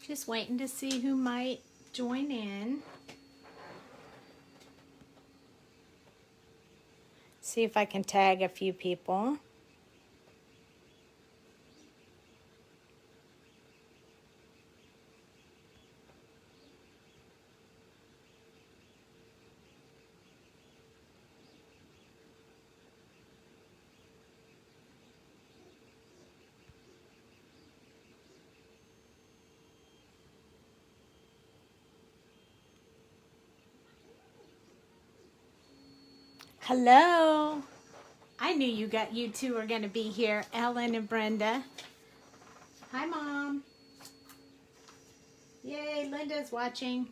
Just waiting to see who might join in. See if I can tag a few people. Hello. I knew you two were going to be here, Ellen and Brenda. Hi, Mom. Yay, Linda's watching.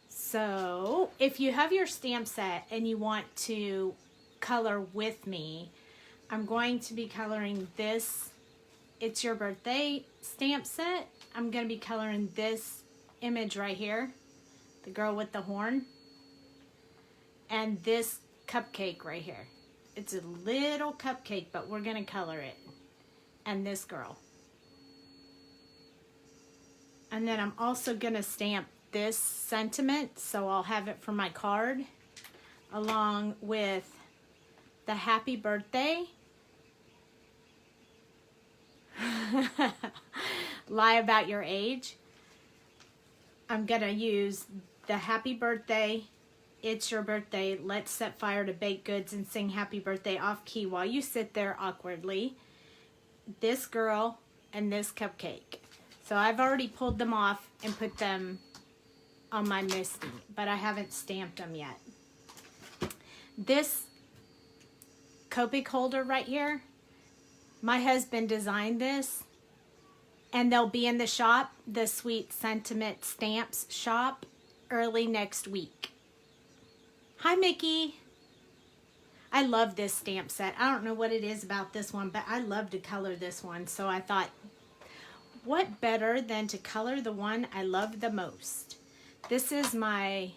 So, if you have your stamp set and you want to color with me, I'm going to be coloring this It's Your Birthday stamp set. I'm going to be coloring this image right here, the girl with the horn, and this cupcake right here. It's a little cupcake, but we're going to color it. And this girl. And then I'm also going to stamp this sentiment, so I'll have it for my card, along with the happy birthday. Lie about your age. I'm going to use the happy birthday, it's your birthday, let's set fire to baked goods and sing happy birthday off key while you sit there awkwardly, this girl, and this cupcake. So I've already pulled them off and put them on my Misty, but I haven't stamped them yet. This Copic holder right here, my husband designed this, and they'll be in the shop, the Sweet Sentiment Stamps shop, early next week. Hi, Mickey. I love this stamp set. I don't know what it is about this one, but I love to color this one. So I thought, what better than to color the one I love the most? This is my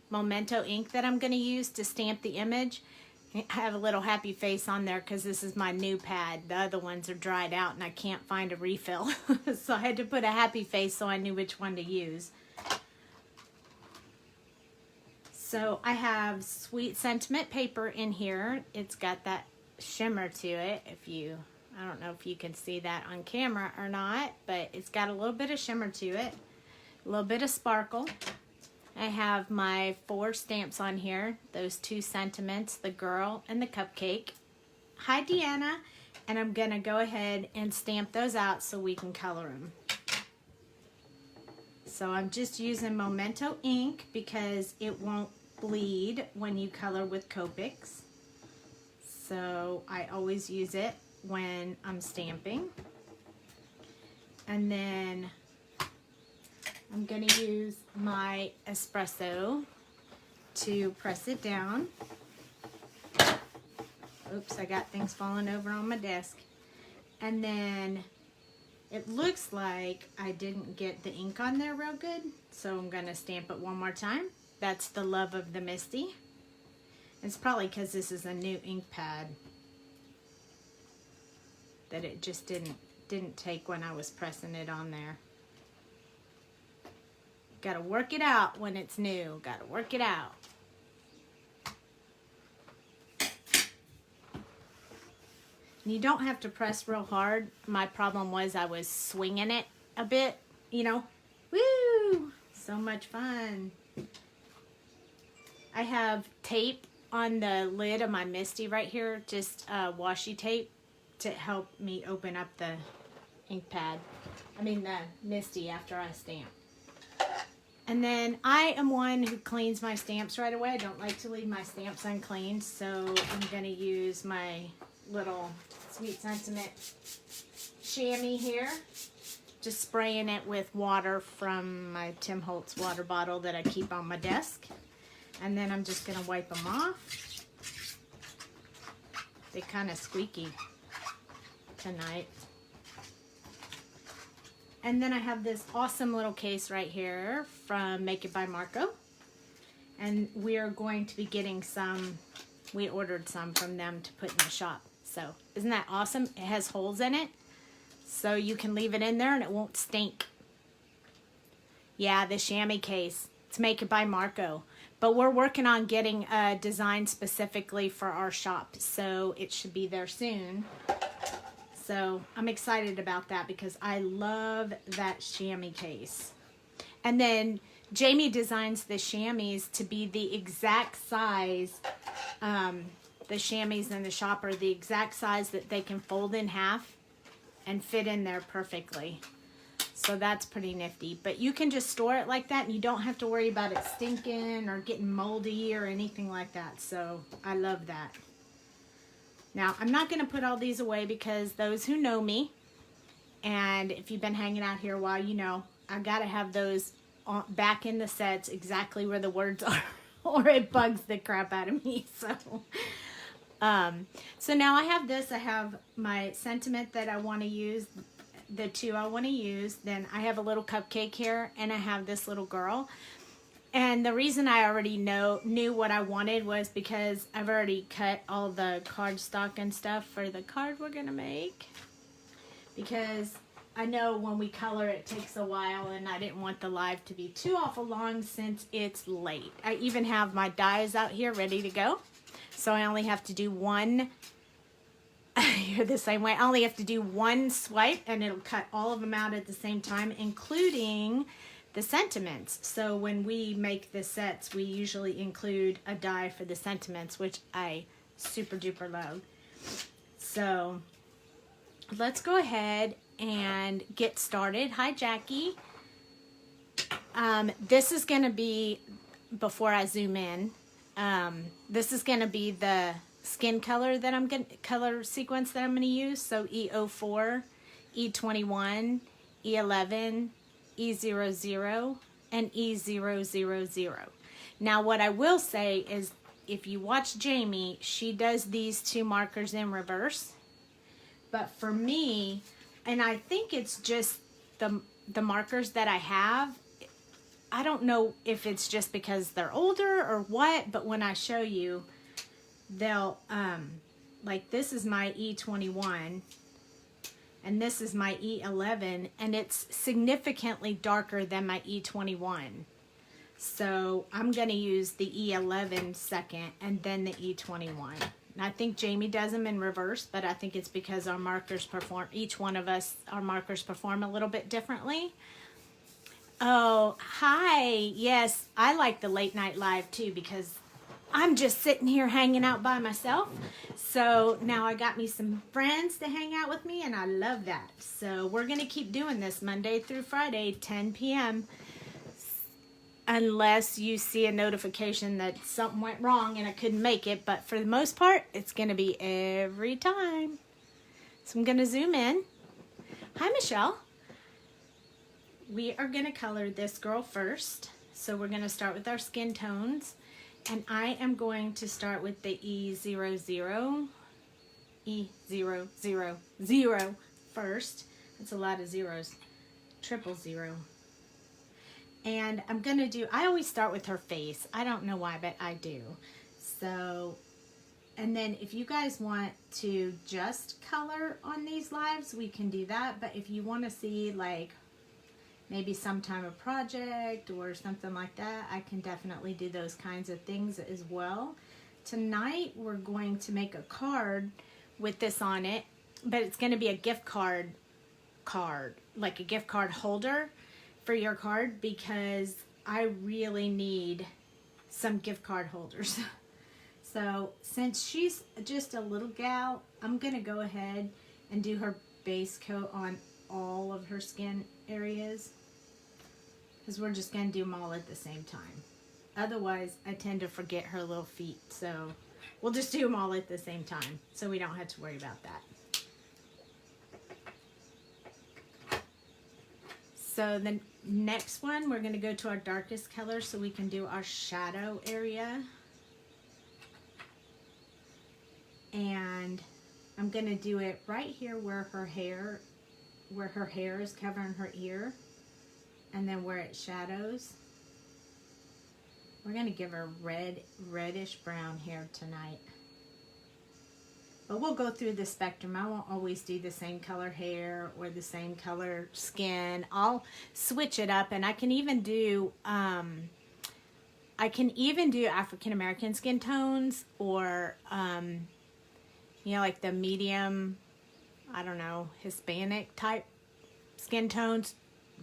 Memento ink that I'm going to use to stamp the image. I have a little happy face on there because this is my new pad. The other ones are dried out and I can't find a refill. So I had to put a happy face so I knew which one to use. So I have Sweet Sentiment paper in here. It's got that shimmer to it. I don't know if you can see that on camera or not, but it's got a little bit of shimmer to it. A little bit of sparkle. I have my 4 stamps on here. Those 2 sentiments, the girl and the cupcake. Hi, Deanna. And I'm going to go ahead and stamp those out so we can color them. So I'm just using Memento ink because it won't bleed when you color with Copics. So I always use it when I'm stamping. And then I'm going to use my espresso to press it down. Oops, I got things falling over on my desk. And then it looks like I didn't get the ink on there real good, so I'm going to stamp it one more time. That's the Love of the Misty. It's probably because this is a new ink pad that it just didn't take when I was pressing it on there. Gotta work it out when it's new. Gotta work it out. You don't have to press real hard. My problem was I was swinging it a bit, you know. Woo! So much fun. I have tape on the lid of my Misty right here, just washi tape to help me open up the ink pad. The Misty after I stamp. And then I am one who cleans my stamps right away. I don't like to leave my stamps uncleaned, so I'm going to use my little Sweet Sentiment chamois here. Just spraying it with water from my Tim Holtz water bottle that I keep on my desk. And then I'm just going to wipe them off. They're kind of squeaky tonight. And then I have this awesome little case right here from Make It by Marco. And we are going to be getting some, we ordered some from them to put in the shop. So isn't that awesome? It has holes in it, so you can leave it in there and it won't stink. Yeah, the chamois case. It's made by Marco. But we're working on getting a design specifically for our shop, so it should be there soon. So I'm excited about that because I love that chamois case. And then Jamie designs the chamois to be the exact size. The chamois in the shop are the exact size that they can fold in half and fit in there perfectly. So that's pretty nifty. But you can just store it like that and you don't have to worry about it stinking or getting moldy or anything like that. So I love that. Now, I'm not going to put all these away because those who know me, and if you've been hanging out here a while, you know, I got to have those back in the sets exactly where the words are or it bugs the crap out of me. So now I have this. I have my sentiment that I want to use, the two I want to use. Then I have a little cupcake here, and I have this little girl. And the reason I already knew what I wanted was because I've already cut all the cardstock and stuff for the card we're going to make. Because I know when we color it takes a while, and I didn't want the live to be too awful long since it's late. I even have my dies out here ready to go. So I only have to do one. You're the same way. I only have to do one swipe and it'll cut all of them out at the same time, including the sentiments. So when we make the sets, we usually include a die for the sentiments, which I super duper love. So let's go ahead and get started. Hi, Jackie. This is going to be, before I zoom in, this is going to be the skin color that I'm going to, color sequence that I'm going to use. So E04, E21, E11, E00, and E000. Now what I will say is if you watch Jamie, she does these two markers in reverse. But for me, and I think it's just the markers that I have, I don't know if it's just because they're older or what, but when I show you, they'll, like this is my E21 and this is my E11, and it's significantly darker than my E21. So I'm going to use the E11 second and then the E21. And I think Jamie does them in reverse, but I think it's because our markers perform, each one of us, our markers perform a little bit differently. Oh, hi. Yes, I like the late night live too because I'm just sitting here hanging out by myself. So now I got me some friends to hang out with me, and I love that. So we're going to keep doing this Monday through Friday, 10 p.m. Unless you see a notification that something went wrong and I couldn't make it. But for the most part, it's going to be every time. So I'm going to zoom in. Hi, Michelle. We are going to color this girl first. So we're going to start with our skin tones. And I am going to start with the E00 first. That's a lot of zeros. 000. And I'm going to do, I always start with her face. I don't know why, but I do. So, and then if you guys want to just color on these lives, we can do that. But if you want to see like maybe sometime a project or something like that, I can definitely do those kinds of things as well. Tonight we're going to make a card with this on it, but it's going to be a gift card, like a gift card holder for your card, because I really need some gift card holders. So since she's just a little gal, I'm going to go ahead and do her base coat on all of her skin areas, because we're just going to do them all at the same time. Otherwise, I tend to forget her little feet. So we'll just do them all at the same time so we don't have to worry about that. So the next one, we're going to go to our darkest color so we can do our shadow area. And I'm going to do it right here where her hair is covering her ear. And then where it shadows, we're going to give her reddish brown hair tonight. But we'll go through the spectrum. I won't always do the same color hair or the same color skin. I'll switch it up, and I can even do African American skin tones, or you know, like the medium, I don't know, Hispanic type skin tones,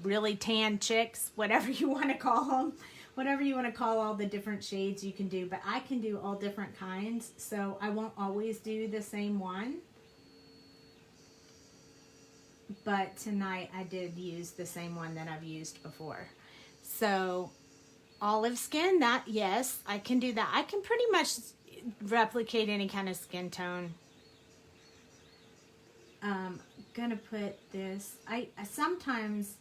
really tan chicks, whatever you want to call them. Whatever you want to call all the different shades you can do, but I can do all different kinds, so I won't always do the same one. But tonight I did use the same one that I've used before. So olive skin, that, yes, I can do that. I can pretty much replicate any kind of skin tone. Gonna put this, I sometimes,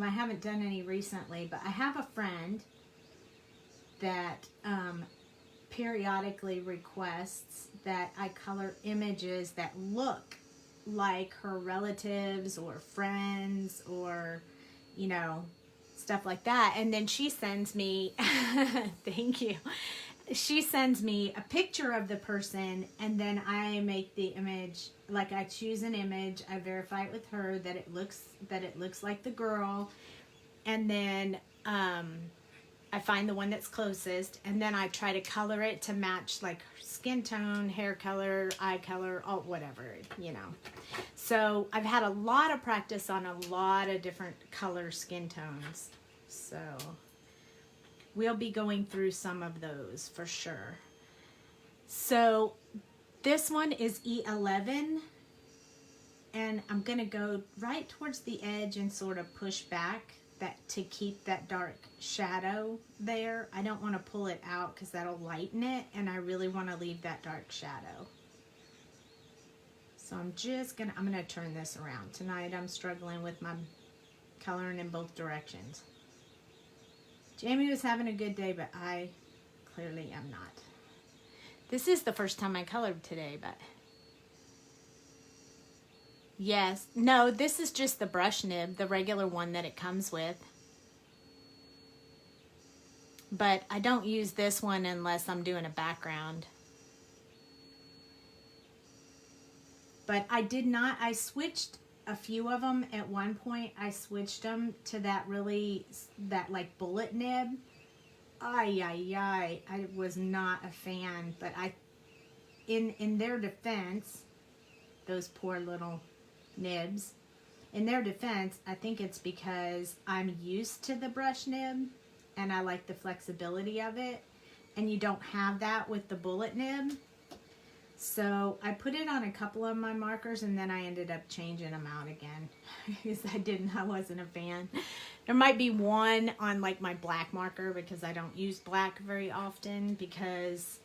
I haven't done any recently, but I have a friend that periodically requests that I color images that look like her relatives or friends, or, you know, stuff like that. And then she sends me, thank you, she sends me a picture of the person, and then I make the image, like I choose an image, I verify it with her that it looks like the girl, and then I find the one that's closest, and then I try to color it to match like skin tone, hair color, eye color, all whatever, you know. So I've had a lot of practice on a lot of different color skin tones. So we'll be going through some of those for sure. So this one is E11, and I'm gonna go right towards the edge and sort of push back that to keep that dark shadow there. I don't want to pull it out because that'll lighten it, and I really want to leave that dark shadow. So I'm gonna turn this around. Tonight I'm struggling with my coloring in both directions. Jamie was having a good day, but I clearly am not. This is the first time I colored today, but yes. No, this is just the brush nib, the regular one that it comes with. But I don't use this one unless I'm doing a background. But I switched a few of them at one point. I switched them to that like bullet nib. I was not a fan, but in their defense, those poor little nibs, in their defense, I think it's because I'm used to the brush nib and I like the flexibility of it, and you don't have that with the bullet nib. So I put it on a couple of my markers, and then I ended up changing them out again because I wasn't a fan. There might be one on like my black marker, because I don't use black very often, because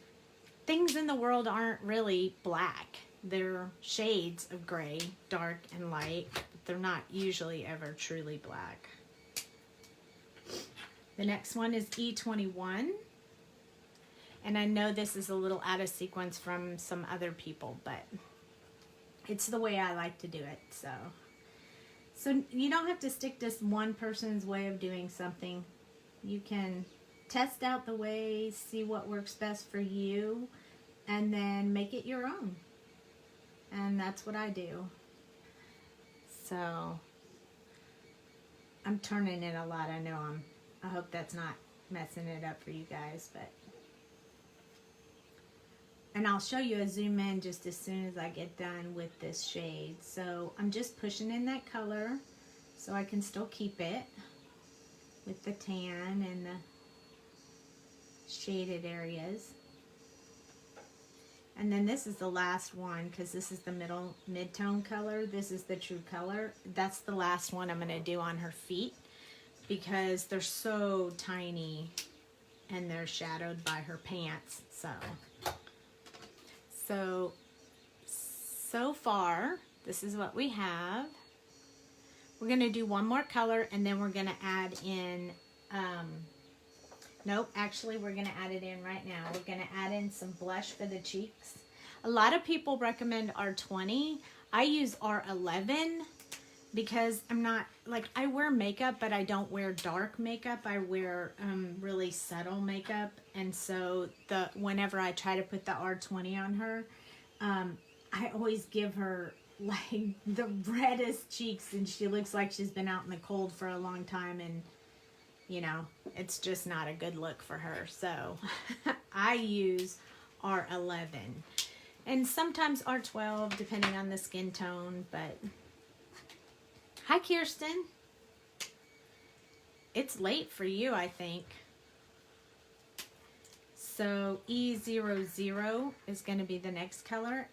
things in the world aren't really black. They're shades of gray, dark and light, but they're not usually ever truly black. The next one is E21. And I know this is a little out of sequence from some other people, but it's the way I like to do it. So you don't have to stick to one person's way of doing something. You can test out the way, see what works best for you, and then make it your own. And that's what I do. So I'm turning it a lot. I hope that's not messing it up for you guys, but. And I'll show you a zoom in just as soon as I get done with this shade. So I'm just pushing in that color so I can still keep it with the tan and the shaded areas. And then this is the last one, because this is the mid-tone color. This is the true color. That's the last one I'm going to do on her feet, because they're so tiny and they're shadowed by her pants. So far, this is what we have. We're going to do one more color, and then we're going to add in, nope, actually we're going to add it in right now. We're going to add in some blush for the cheeks. A lot of people recommend R20. I use R11 because I'm not, like, I wear makeup, but I don't wear dark makeup. I wear really subtle makeup, and so whenever I try to put the R20 on her, I always give her like the reddest cheeks, and she looks like she's been out in the cold for a long time, and you know, it's just not a good look for her. So I use R11 and sometimes R12 depending on the skin tone. But hi Kirsten, it's late for you, I think. So E00 is going to be the next color.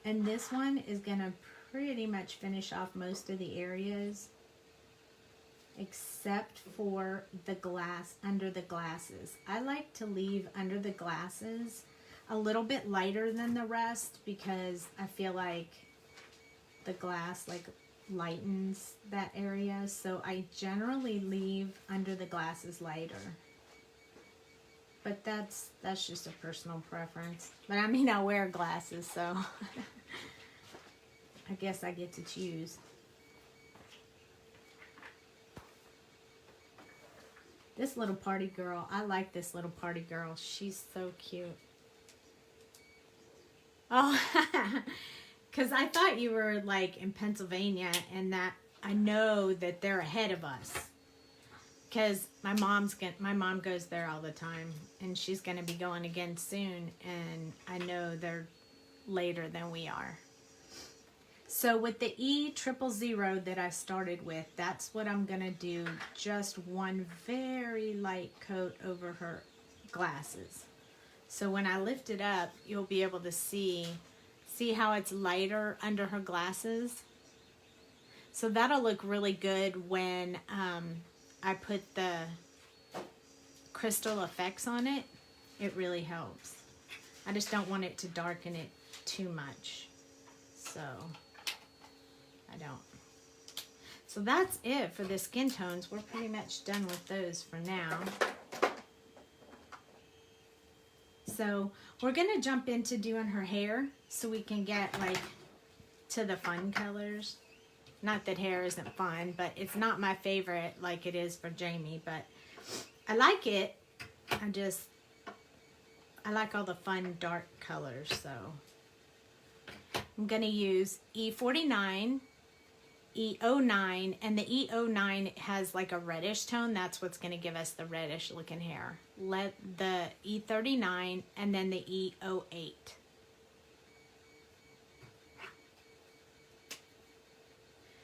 And this one is going to pretty much finish off most of the areas except for the glass, under the glasses. I like to leave under the glasses a little bit lighter than the rest because I feel like the glass like lightens that area. So I generally leave under the glasses lighter. But that's just a personal preference. But I mean, I wear glasses, so I guess I get to choose. This little party girl, I like this little party girl. She's so cute. Oh, because I thought you were like in Pennsylvania, and that I know that they're ahead of us. Because my mom goes there all the time, and she's going to be going again soon, and I know they're later than we are. So with the E000 that I started with, that's what I'm going to do, just one very light coat over her glasses. So when I lift it up, you'll be able to see how it's lighter under her glasses. So that'll look really good when I put the crystal effects on it. It really helps. I just don't want it to darken it too much. So I don't. So that's it for the skin tones. We're pretty much done with those for now. So we're going to jump into doing her hair so we can get like to the fun colors. Not that hair isn't fun, but it's not my favorite like it is for Jamie, but I like it. I like all the fun dark colors, so I'm going to use E49, E09, and the E09 has like a reddish tone. That's what's going to give us the reddish looking hair. Let the E39 and then the E08.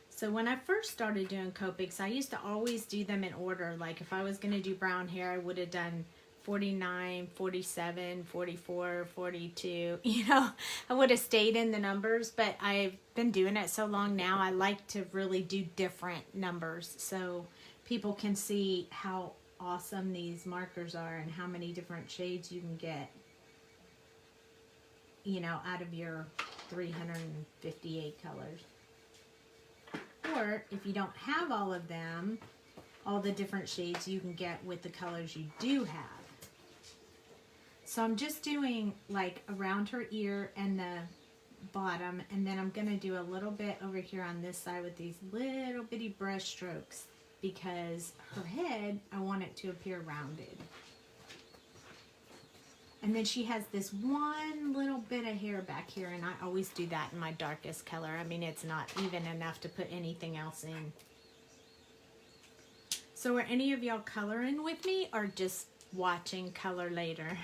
So when I first started doing Copics, I used to always do them in order. Like if I was going to do brown hair, I would have done 49, 47, 44, 42. You know, I would have stayed in the numbers, but I've been doing it so long now, I like to really do different numbers so people can see how awesome these markers are and how many different shades you can get, you know, out of your 358 colors. Or if you don't have all of them, all the different shades you can get with the colors you do have. So I'm just doing like around her ear and the bottom, and then I'm going to do a little bit over here on this side with these little bitty brush strokes because her head, I want it to appear rounded. And then she has this one little bit of hair back here, and I always do that in my darkest color. I mean, it's not even enough to put anything else in. So are any of y'all coloring with me or just watching color later?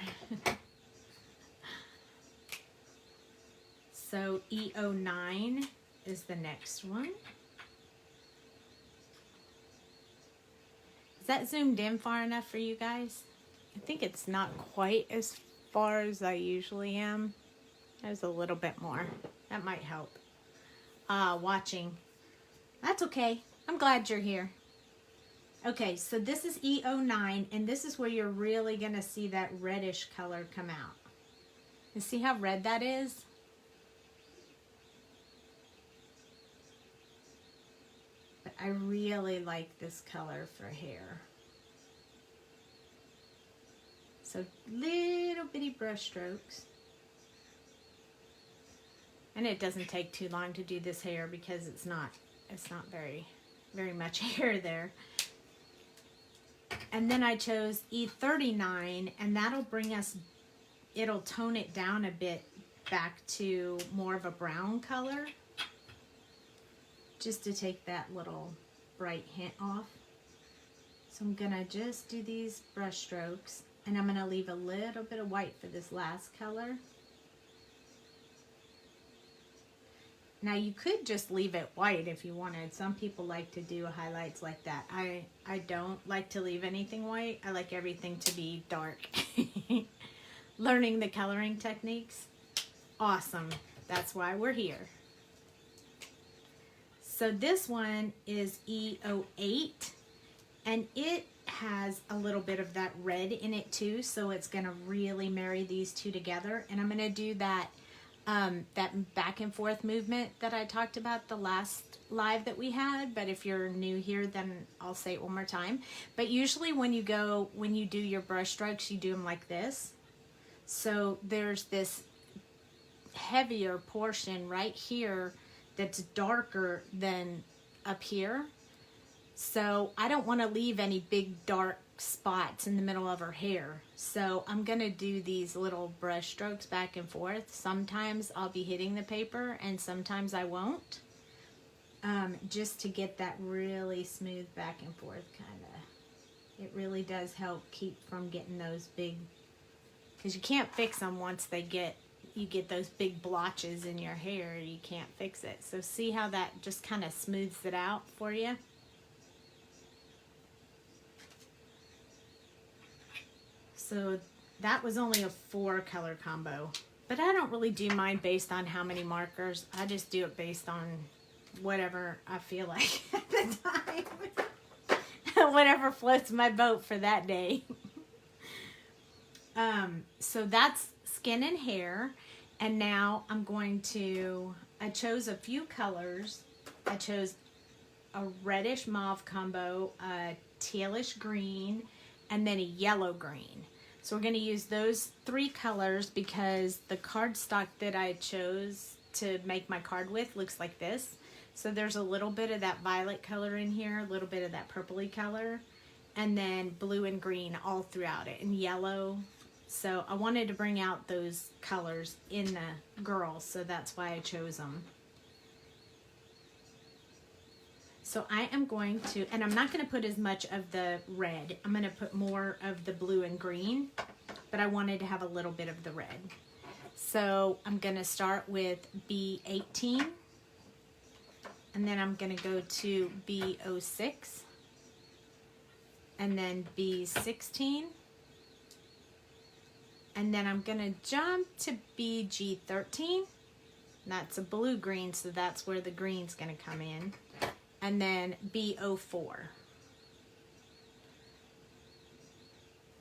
So E09 is the next one. Is that zoomed in far enough for you guys? I think it's not quite as far as I usually am. There's a little bit more. That might help. Watching. That's okay. I'm glad you're here. Okay, so this is E09, and this is where you're really going to see that reddish color come out. You see how red that is? But I really like this color for hair. So little bitty brush strokes. And it doesn't take too long to do this hair because it's not very much hair there. And then I chose E39, and that'll bring us it'll tone it down a bit back to more of a brown color, just to take that little bright hint off. So I'm gonna just do these brush strokes, and I'm gonna leave a little bit of white for this last color. Now you could just leave it white if you wanted. Some people like to do highlights like that. I don't like to leave anything white. I like everything to be dark. Learning the coloring techniques, awesome. That's why we're here. So this one is E08, and it has a little bit of that red in it too, so it's gonna really marry these two together. And I'm gonna do that that back and forth movement that I talked about the last live that we had, but if you're new here, then I'll say it one more time. But usually when you do your brush strokes, you do them like this. So there's this heavier portion right here that's darker than up here. So I don't want to leave any big dark spots in the middle of her hair. So I'm going to do these little brush strokes back and forth. Sometimes I'll be hitting the paper and sometimes I won't. Just to get that really smooth back and forth kind of. It really does help keep from getting those big, because you can't fix them once you get those big blotches in your hair. You can't fix it. So see how that just kind of smooths it out for you? So that was only a 4 color combo, but I don't really do mine based on how many markers. I just do it based on whatever I feel like at the time. Whatever floats my boat for that day. So that's skin and hair. And now I'm going to, I chose a few colors. I chose a reddish mauve combo, a tealish green, and then a yellow green. So we're going to use those 3 colors because the cardstock that I chose to make my card with looks like this. So there's a little bit of that violet color in here, a little bit of that purpley color, and then blue and green all throughout it, and yellow. So I wanted to bring out those colors in the girls, so that's why I chose them. So I am going to, and I'm not going to put as much of the red. I'm going to put more of the blue and green, but I wanted to have a little bit of the red. So I'm going to start with B18, and then I'm going to go to B06, and then B16, and then I'm going to jump to BG13. That's a blue-green, so that's where the green's going to come in. And then B04.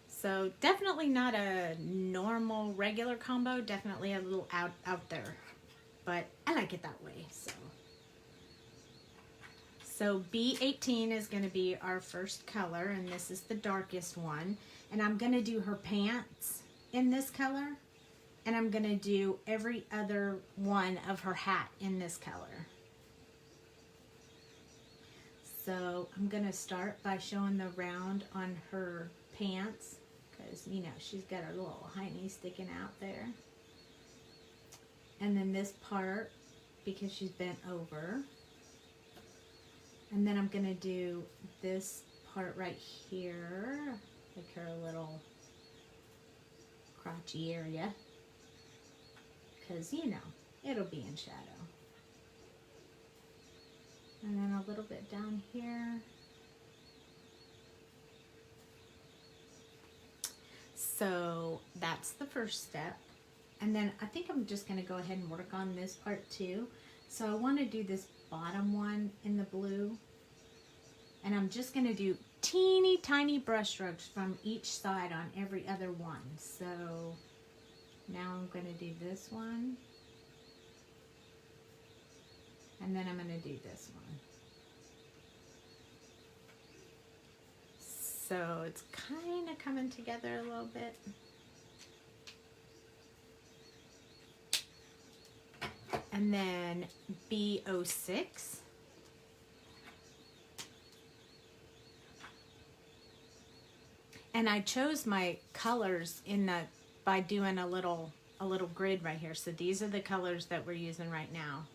So definitely not a normal regular combo, definitely a little out there, but I like it that way. So B18 is going to be our first color, and this is the darkest one. And I'm going to do her pants in this color, and I'm going to do every other one of her hat in this color. So I'm going to start by showing the round on her pants because, you know, she's got her little hiney sticking out there. And then this part because she's bent over. And then I'm going to do this part right here, like her little crotchy area, because, you know, it'll be in shadow. And then a little bit down here. So that's the first step. And then I think I'm just going to go ahead and work on this part too. So I want to do this bottom one in the blue. And I'm just going to do teeny tiny brush strokes from each side on every other one. So now I'm going to do this one. And then I'm going to do this one. So it's kind of coming together a little bit. And then B06. And I chose my colors in the by doing a little grid right here. So these are the colors that we're using right now.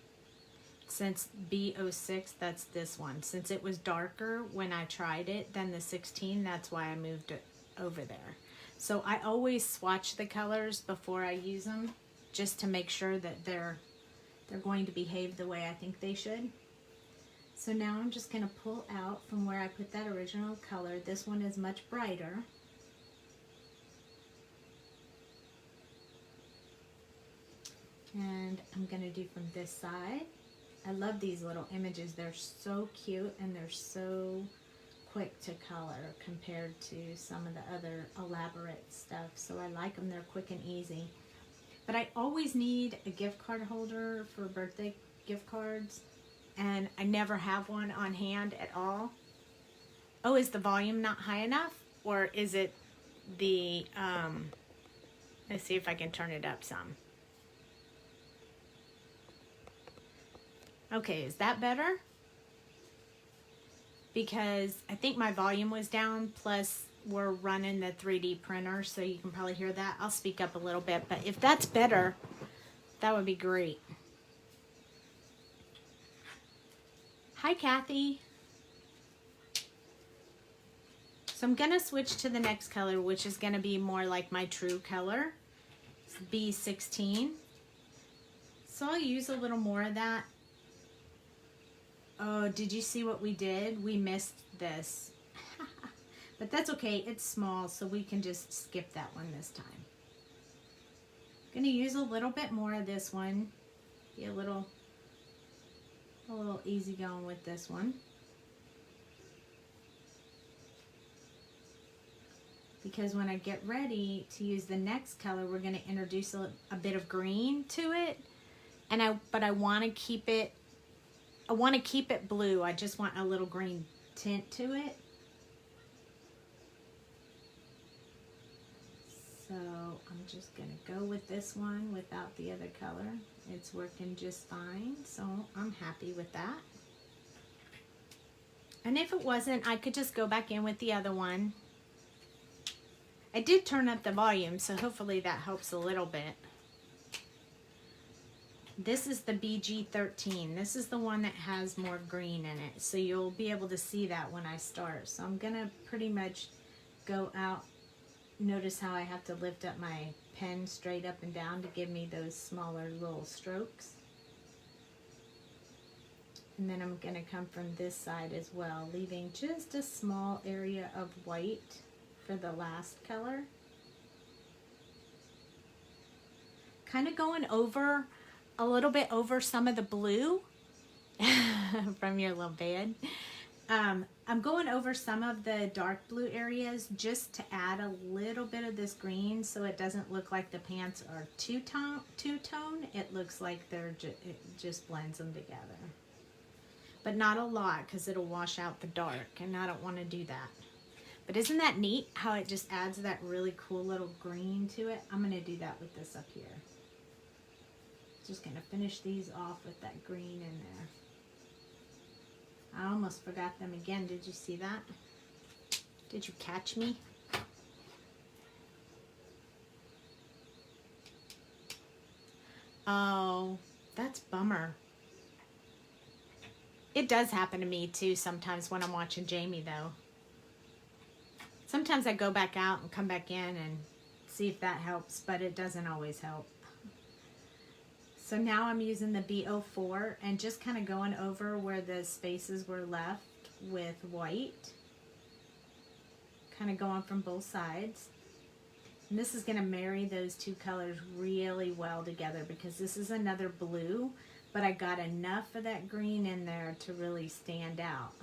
Since B06, that's this one. Since it was darker when I tried it than the 16, that's why I moved it over there. So I always swatch the colors before I use them, just to make sure that they're going to behave the way I think they should. So now I'm just going to pull out from where I put that original color. This one is much brighter. And I'm going to do from this side. I love these little images. They're so cute and they're so quick to color compared to some of the other elaborate stuff. So I like them. They're quick and easy. But I always need a gift card holder for birthday gift cards. And I never have one on hand at all. Oh, is the volume not high enough? Or is it the, let's see if I can turn it up some. Okay, is that better? Because I think my volume was down, plus we're running the 3D printer, so you can probably hear that. I'll speak up a little bit, but if that's better, that would be great. Hi, Kathy. So I'm gonna switch to the next color, which is gonna be more like my true color. It's B16. So I'll use a little more of that. Oh, did you see what we did? We missed this. But that's okay, it's small, so we can just skip that one this time. I'm gonna use a little bit more of this one. Be a little easy going with this one. Because when I get ready to use the next color, we're gonna introduce a bit of green to it. But I wanna keep it blue. I just want a little green tint to it. So I'm just gonna go with this one without the other color. It's working just fine, so I'm happy with that. And if it wasn't, I could just go back in with the other one. I did turn up the volume, so hopefully that helps a little bit. This is the BG13. This is the one that has more green in it. So you'll be able to see that when I start. So I'm gonna pretty much go out. Notice how I have to lift up my pen straight up and down to give me those smaller little strokes. And then I'm gonna come from this side as well, leaving just a small area of white for the last color. Kind of going over a little bit over some of the blue from your little bed. I'm going over some of the dark blue areas just to add a little bit of this green so it doesn't look like the pants are two-tone. It looks like it just blends them together. But not a lot because it'll wash out the dark and I don't want to do that. But isn't that neat how it just adds that really cool little green to it? I'm going to do that with this up here. Just going to finish these off with that green in there. I almost forgot them again. Did you see that? Did you catch me? Oh, that's bummer. It does happen to me too sometimes when I'm watching Jamie though. Sometimes I go back out and come back in and see if that helps, but it doesn't always help. So now I'm using the B04 and just kind of going over where the spaces were left with white. Kind of going from both sides. And this is going to marry those two colors really well together because this is another blue, but I got enough of that green in there to really stand out.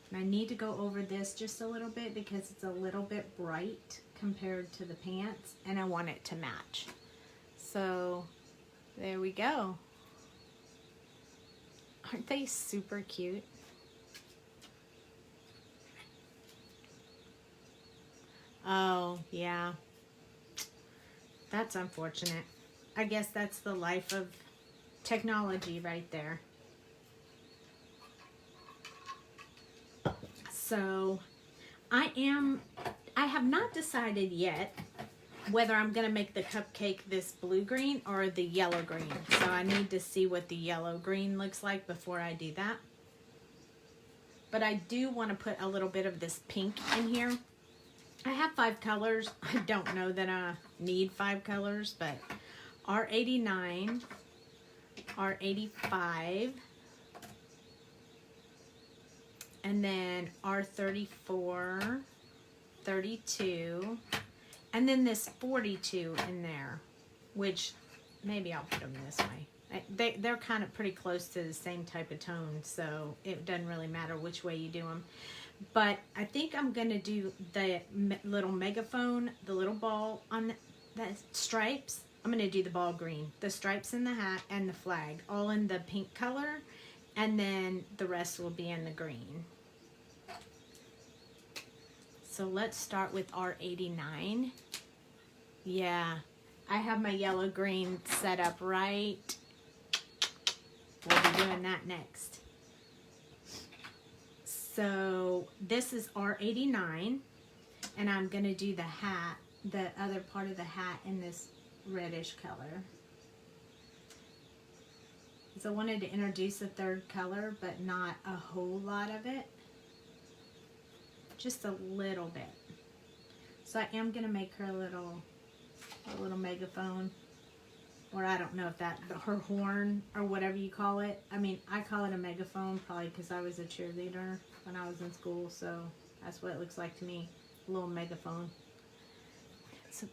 And I need to go over this just a little bit because it's a little bit bright compared to the pants and I want it to match. So there we go. Aren't they super cute? Oh, yeah. That's unfortunate. I guess that's the life of technology right there. I I have not decided yet whether I'm going to make the cupcake this blue-green or the yellow-green. So I need to see what the yellow-green looks like before I do that. But I do want to put a little bit of this pink in here. I have 5 colors. I don't know that I need 5 colors, but R89, R85, and then R34, 32, and then this 42 in there, which maybe I'll put them this way. They're kind of pretty close to the same type of tone, so it doesn't really matter which way you do them. But I think I'm going to do the little megaphone, the little ball on the stripes. I'm going to do the ball green, the stripes in the hat, and the flag, all in the pink color, and then the rest will be in the green. So let's start with R89. Yeah, I have my yellow-green set up right. We'll be doing that next. So this is R89, and I'm going to do the hat, the other part of the hat in this reddish color. So I wanted to introduce a third color, but not a whole lot of it. Just a little bit. So I am going to make her a little megaphone, or I don't know if that, her horn or whatever you call it. I mean, I call it a megaphone probably because I was a cheerleader when I was in school, so that's what it looks like to me, a little megaphone. So,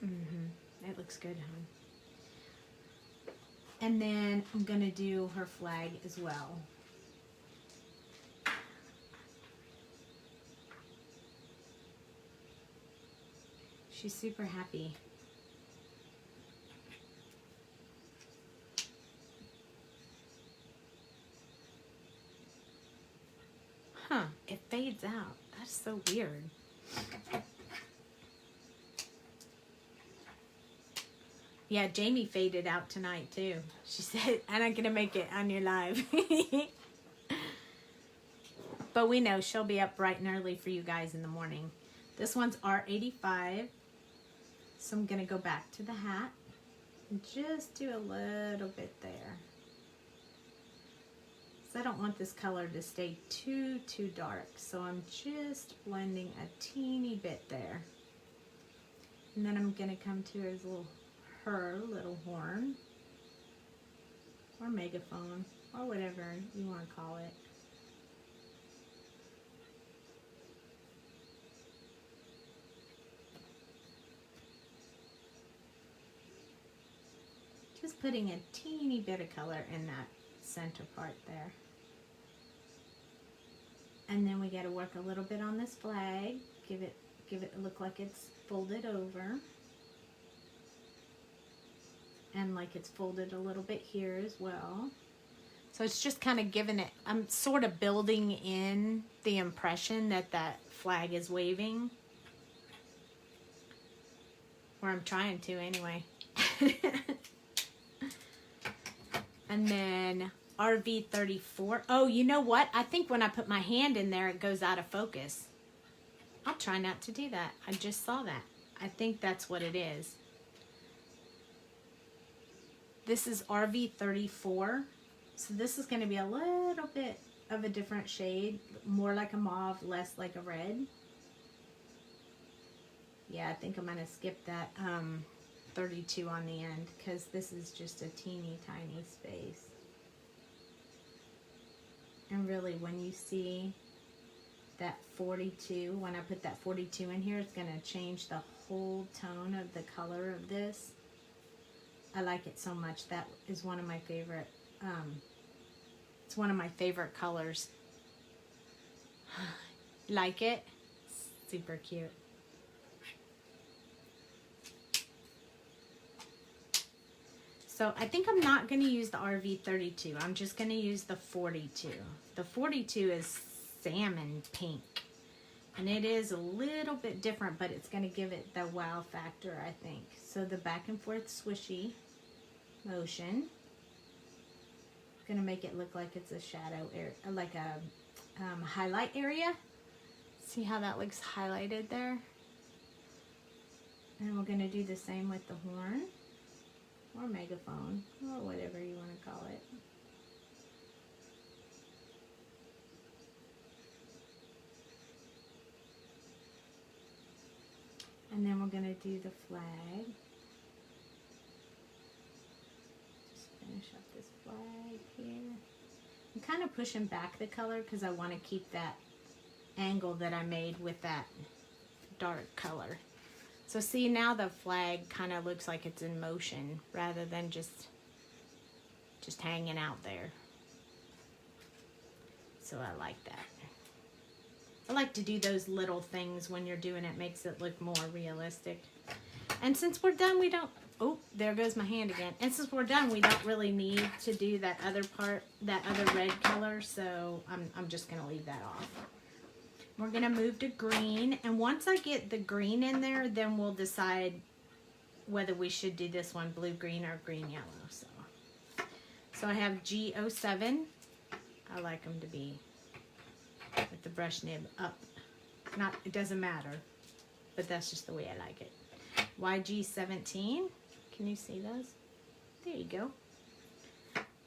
it looks good, hon. And then I'm going to do her flag as well. She's super happy. Huh, it fades out. That's so weird. Yeah, Jamie faded out tonight too. She said, I'm not gonna make it on your live. But we know she'll be up bright and early for you guys in the morning. This one's R85. So I'm gonna go back to the hat and just do a little bit there. So I don't want this color to stay too dark. So I'm just blending a teeny bit there. And then I'm gonna come to her little horn or megaphone or whatever you want to call it. Just putting a teeny bit of color in that center part there. And then we got to work a little bit on this flag. Give it look like it's folded over. And like it's folded a little bit here as well. So it's just kind of giving it, I'm sort of building in the impression that that flag is waving. Or I'm trying to anyway. And then RV34. Oh, you know what? I think when I put my hand in there, it goes out of focus. I'll try not to do that. I just saw that. I think that's what it is. This is RV34. So this is going to be a little bit of a different shade. More like a mauve, less like a red. Yeah, I think I'm going to skip that 32 on the end because this is just a teeny tiny space. And really when you see that 42, when I put that 42 in here, it's going to change the whole tone of the color of this. I like it so much. That is one of my favorite, it's one of my favorite colors. Like it? Super cute. So I think I'm not going to use the RV32. I'm just going to use the 42. The 42 is salmon pink. And it is a little bit different, but it's going to give it the wow factor, I think. So the back and forth swishy motion. Going to make it look like it's a shadow area, like a highlight area. See how that looks highlighted there? And we're going to do the same with the horn or megaphone or whatever you want to call it. And then we're going to do the flag. Just finish up this flag here. I'm kind of pushing back the color because I want to keep that angle that I made with that dark color. So see, now the flag kind of looks like it's in motion rather than just hanging out there. So I like that. I like to do those little things when you're doing it. Makes it look more realistic. And since we're done, we don't, oh, there goes my hand again. And since we're done, we don't really need to do that other part, that other red color. So I'm just going to leave that off. We're going to move to green. And once I get the green in there, then we'll decide whether we should do this one blue-green or green-yellow. So I have G07. I like them to be with the brush nib up. Not, it doesn't matter, but that's just the way I like it. YG17. Can you see those? There you go.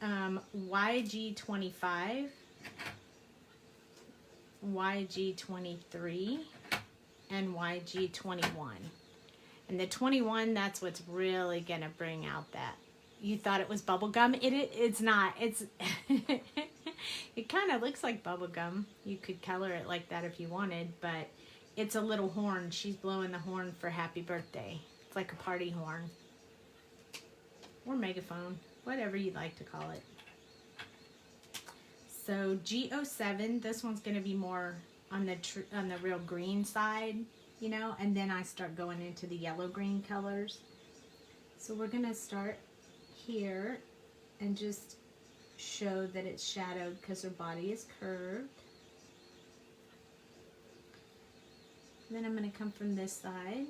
YG25. YG23 and YG21. And the 21, that's what's really gonna bring out that. You thought it was bubble gum. It's not. It's it kind of looks like bubble gum. You could color it like that if you wanted, but it's a little horn. She's blowing the horn for happy birthday. It's like a party horn or megaphone, whatever you'd like to call it. So G07, this one's going to be more on the real green side, you know, and then I start going into the yellow-green colors. So we're going to start here and just show that it's shadowed because her body is curved. Then I'm going to come from this side.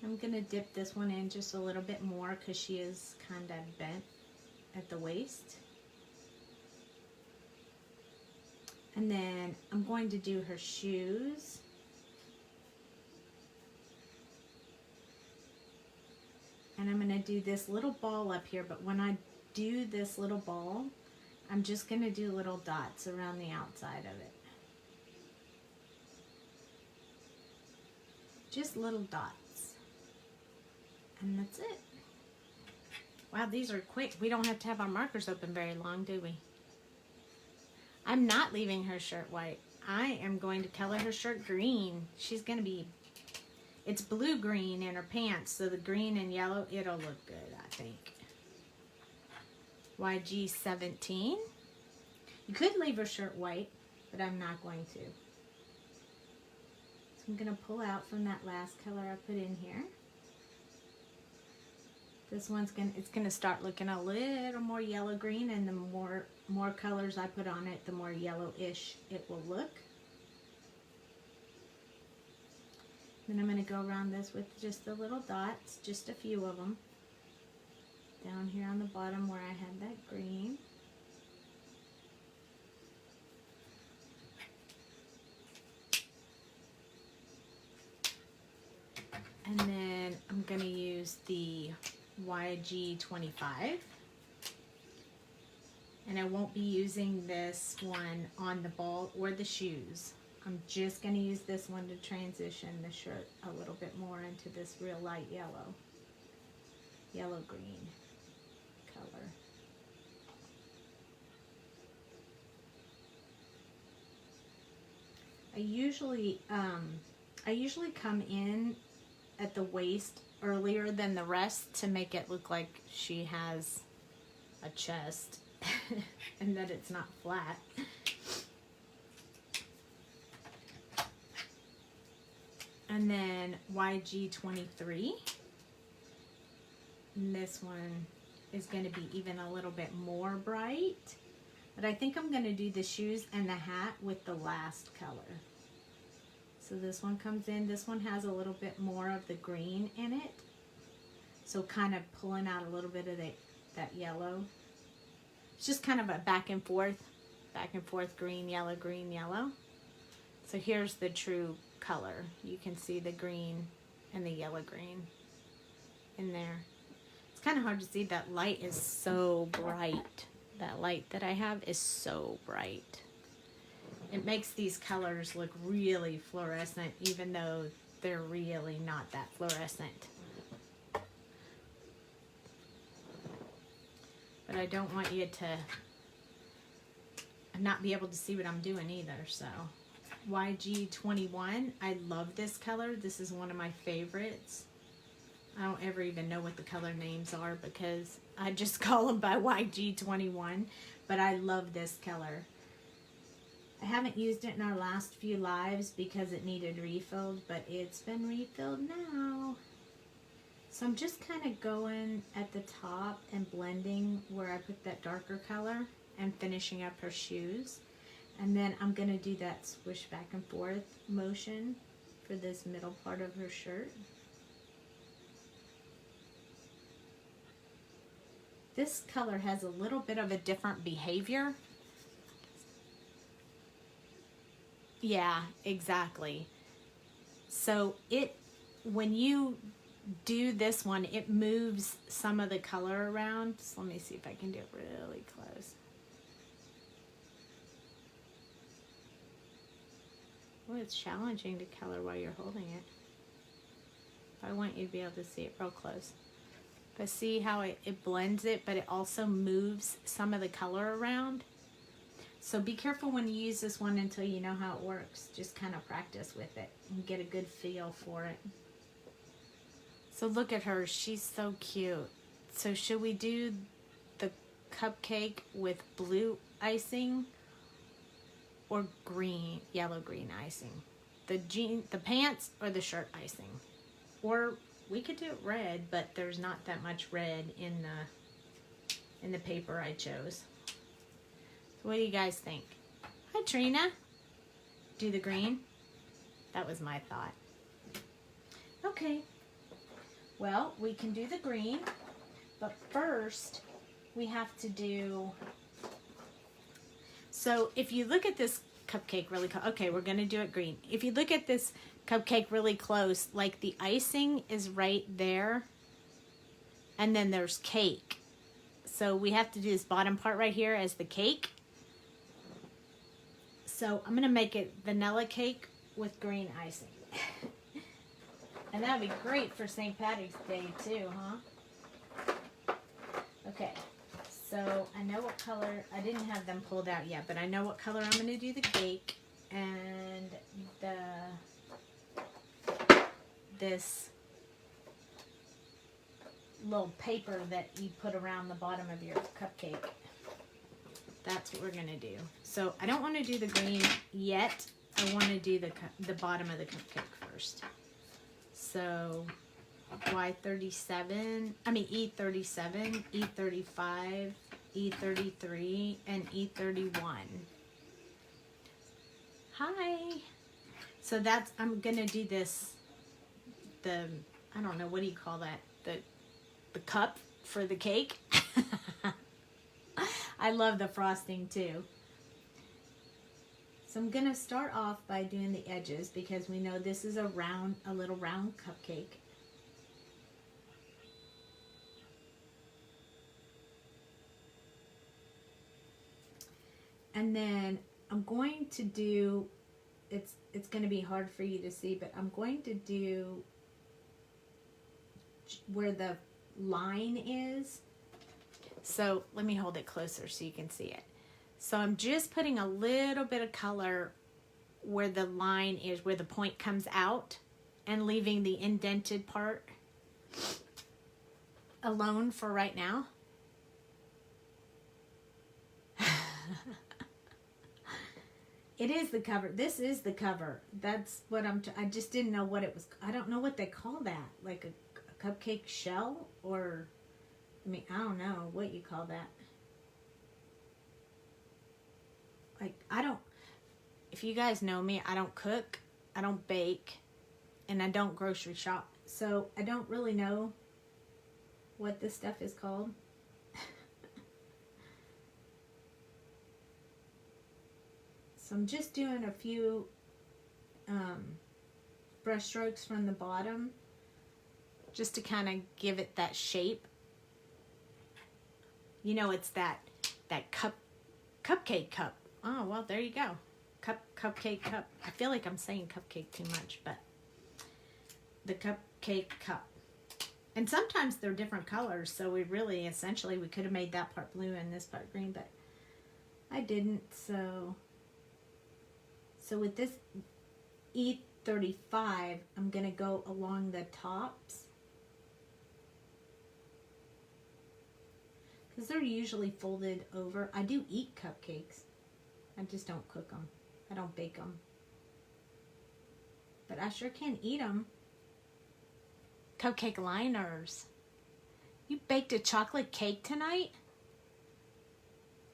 I'm going to dip this one in just a little bit more because she is kind of bent at the waist. And then I'm going to do her shoes. And I'm going to do this little ball up here, but when I do this little ball, I'm just going to do little dots around the outside of it. Just little dots. And that's it. Wow, these are quick. We don't have to have our markers open very long, do we? I'm not leaving her shirt white. I am going to color her shirt green. She's going to be, it's blue-green in her pants, so the green and yellow, it'll look good, I think. YG17. You could leave her shirt white, but I'm not going to. So I'm going to pull out from that last color I put in here. This one's it's gonna start looking a little more yellow-green, and the more colors I put on it, the more yellow-ish it will look. Then I'm gonna go around this with just the little dots, just a few of them. Down here on the bottom where I had that green. And then I'm gonna use the YG25, and I won't be using this one on the ball or the shoes. I'm just going to use this one to transition the shirt a little bit more into this real light yellow-green color. I usually come in at the waist earlier than the rest to make it look like she has a chest and that it's not flat. And then YG23. And this one is going to be even a little bit more bright. But I think I'm going to do the shoes and the hat with the last color. So this one comes in. This one has a little bit more of the green in it. So kind of pulling out a little bit of that yellow. It's just kind of a back and forth green, yellow, green, yellow. So here's the true color. You can see the green and the yellow green in there. It's kind of hard to see. That light is so bright. That light that I have is so bright. It makes these colors look really fluorescent, even though they're really not that fluorescent. But I don't want you to not be able to see what I'm doing either. So YG21, I love this color. This is one of my favorites. I don't ever even know what the color names are because I just call them by YG21, but I love this color. I haven't used it in our last few lives because it needed refilled, but it's been refilled now. So I'm just kind of going at the top and blending where I put that darker color and finishing up her shoes. And then I'm going to do that swish back and forth motion for this middle part of her shirt. This color has a little bit of a different behavior. Yeah, exactly. So when you do this one, it moves some of the color around. So let me see if I can do it really close. Well, it's challenging to color while you're holding it. I want you to be able to see it real close. But see how it blends it, but it also moves some of the color around. So be careful when you use this one until you know how it works. Just kind of practice with it and get a good feel for it. So look at her, she's so cute. So should we do the cupcake with blue icing or green, yellow green icing? The pants or the shirt icing? Or we could do it red, but there's not that much red in the paper I chose. So what do you guys think? Hi Trina. Do the green? That was my thought. Okay. Well, we can do the green, but first we have to do, so if you look at this cupcake really close, okay, we're going to do it green. If you look at this cupcake really close, like the icing is right there, and then there's cake. So we have to do this bottom part right here as the cake. So I'm going to make it vanilla cake with green icing. And that would be great for St. Patrick's Day too, huh? Okay, so I know what color, I didn't have them pulled out yet, but I know what color I'm going to do the cake and this little paper that you put around the bottom of your cupcake. That's what we're going to do. So I don't want to do the green yet. I want to do the bottom of the cupcake first. So E37, E35, E33, and E31. Hi. So I'm gonna do this, I don't know, what do you call that? The cup for the cake. I love the frosting too. So I'm going to start off by doing the edges because we know this is a little round cupcake. And then I'm going to do, it's going to be hard for you to see, but I'm going to do where the line is. So let me hold it closer so you can see it. So I'm just putting a little bit of color where the line is, where the point comes out, and leaving the indented part alone for right now. It is the cover. This is the cover. That's what I just didn't know what it was. I don't know what they call that. Like a cupcake shell, or, I don't know what you call that. Like, if you guys know me, I don't cook, I don't bake, and I don't grocery shop. So I don't really know what this stuff is called. So I'm just doing a few brush strokes from the bottom just to kind of give it that shape. You know, it's that cupcake cup. Oh, well, there you go. Cupcake cup. I feel like I'm saying cupcake too much, but the cupcake cup. And sometimes they're different colors, so we really, essentially, we could have made that part blue and this part green, but I didn't, so with this E35, I'm going to go along the tops, because they're usually folded over. I do eat cupcakes. I just don't cook them. I don't bake them. But I sure can eat them. Cupcake liners. You baked a chocolate cake tonight?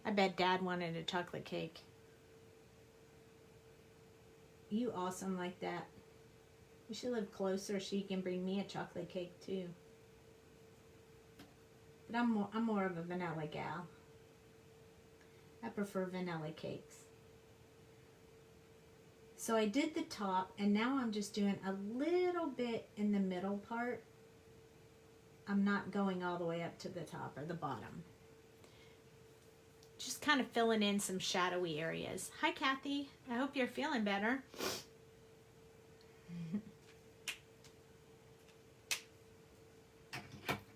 I bet Dad wanted a chocolate cake. You awesome like that. We should live closer so you can bring me a chocolate cake too. But I'm more of a vanilla gal. I prefer vanilla cakes. So I did the top, and now I'm just doing a little bit in the middle part. I'm not going all the way up to the top or the bottom. Just kind of filling in some shadowy areas. Hi, Kathy. I hope you're feeling better.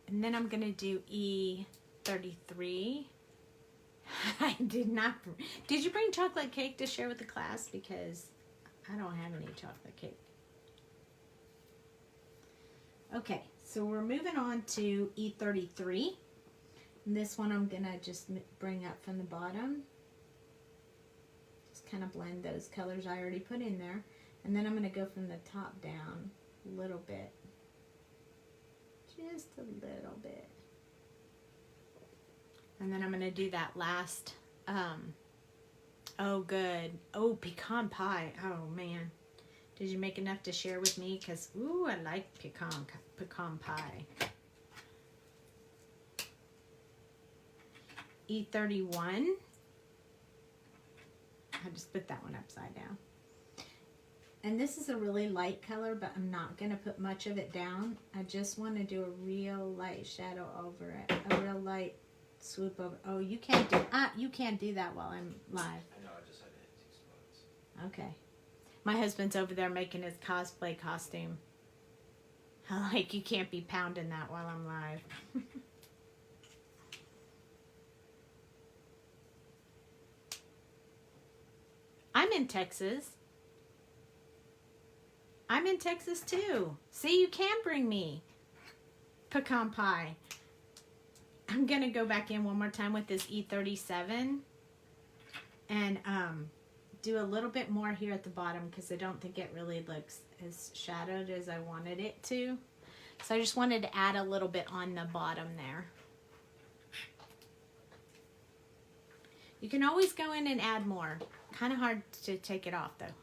And then I'm going to do E33. I did not. Did you bring chocolate cake to share with the class? Because I don't have any chocolate cake. Okay, so we're moving on to E33. And this one I'm going to just bring up from the bottom. Just kind of blend those colors I already put in there. And then I'm going to go from the top down a little bit. Just a little bit. And then I'm going to do that last, oh good, oh pecan pie, oh man. Did you make enough to share with me? Because, ooh, I like pecan pie. E31. I just put that one upside down. And this is a really light color, but I'm not going to put much of it down. I just want to do a real light shadow over it. A real light swoop over. Oh, you can't do that while I'm live. I know, I just had to hit 2 spots. Okay. My husband's over there making his cosplay costume. Like, you can't be pounding that while I'm live. I'm in Texas. I'm in Texas too. See, you can bring me pecan pie. I'm going to go back in one more time with this E37 and do a little bit more here at the bottom because I don't think it really looks as shadowed as I wanted it to. So I just wanted to add a little bit on the bottom there. You can always go in and add more. Kind of hard to take it off though.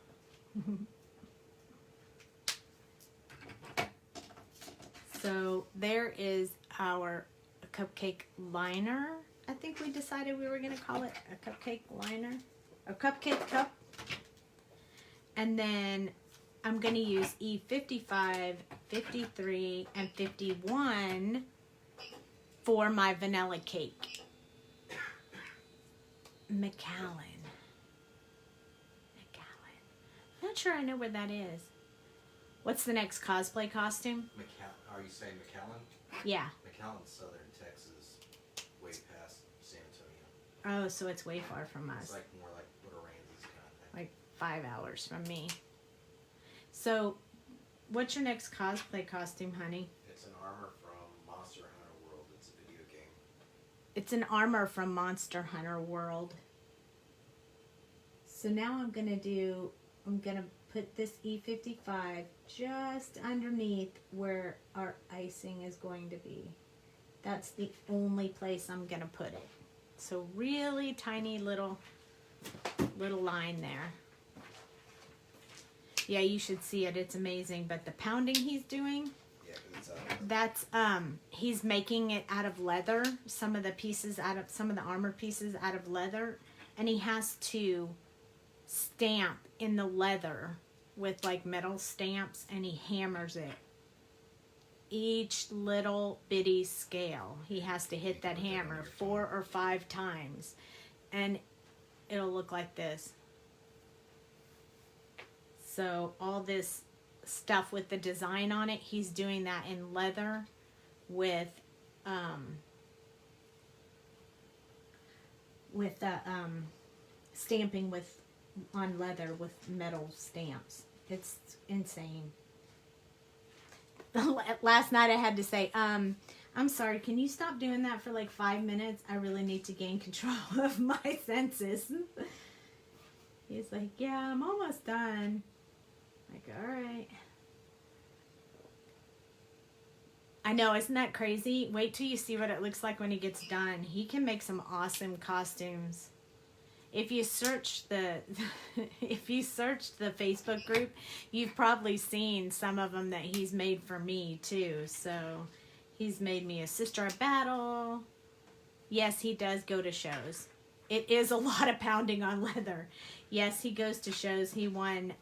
So there is our cupcake liner. I think we decided we were going to call it a cupcake liner. A cupcake cup. And then I'm going to use E55, 53, and 51 for my vanilla cake. Macallan. Not sure I know where that is. What's the next cosplay costume? Are you saying McAllen? Yeah. McAllen's southern Texas, way past San Antonio. Oh, so it's way far from us. It's like more like Woodaransas kind of thing. Like 5 hours from me. So, what's your next cosplay costume, honey? It's an armor from Monster Hunter World. It's a video game. It's an armor from Monster Hunter World. So now I'm going to put this E55 just underneath where our icing is going to be. That's the only place I'm going to put it. So really tiny little line there. Yeah, you should see it. It's amazing. But the pounding he's doing, yeah, it's that's he's making it out of leather. Some of the armor pieces out of leather, and he has to stamp in the leather with like metal stamps, and he hammers it. Each little bitty scale, he has to hit that hammer 4 or 5 times, and it'll look like this. So all this stuff with the design on it, he's doing that in leather with stamping with on leather with metal stamps. It's insane. Last night I had to say, I'm sorry, can you stop doing that for like 5 minutes? I really need to gain control of my senses. He's like, yeah, I'm almost done. Like, all right. I know, isn't that crazy? Wait till you see what it looks like when he gets done. He can make some awesome costumes. If you search the Facebook group, you've probably seen some of them that he's made for me too. So he's made me a Sister of Battle. Yes, he does go to shows. It is a lot of pounding on leather. Yes, he goes to shows. He won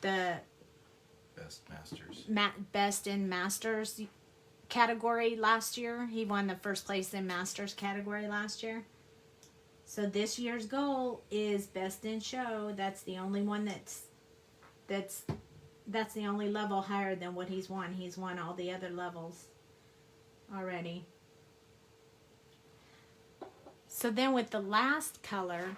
the Best in Masters category last year. He won the first place in Masters category last year. So this year's goal is Best in Show. That's the only one that's the only level higher than what he's won. He's won all the other levels already. So then with the last color,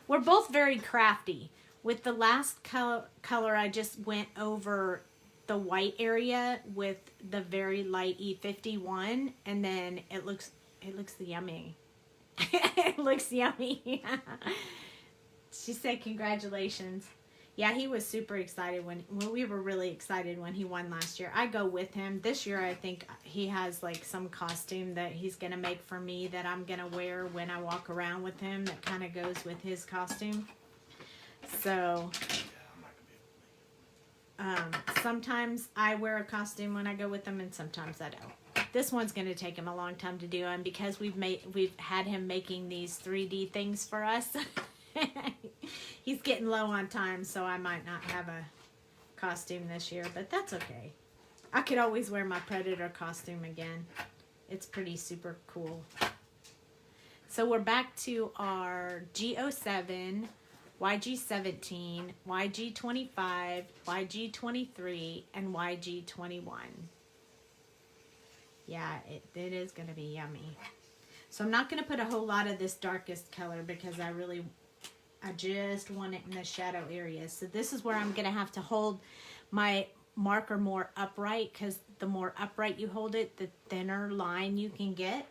we're both very crafty. With the last color, I just went over the white area with the very light E51, and then it looks yummy. It looks yummy. She said congratulations. Yeah, he was super excited when we were really excited when he won last year. I go with him. This year I think he has like some costume that he's going to make for me that I'm going to wear when I walk around with him that kind of goes with his costume. So sometimes I wear a costume when I go with him and sometimes I don't. This one's going to take him a long time to do, and because we've had him making these 3D things for us, he's getting low on time, so I might not have a costume this year, but that's okay. I could always wear my Predator costume again. It's pretty super cool. So we're back to our G07, YG17, YG25, YG23, and YG21. Yeah, it is going to be yummy. So I'm not going to put a whole lot of this darkest color because I just want it in the shadow areas. So this is where I'm going to have to hold my marker more upright, because the more upright you hold it, the thinner line you can get.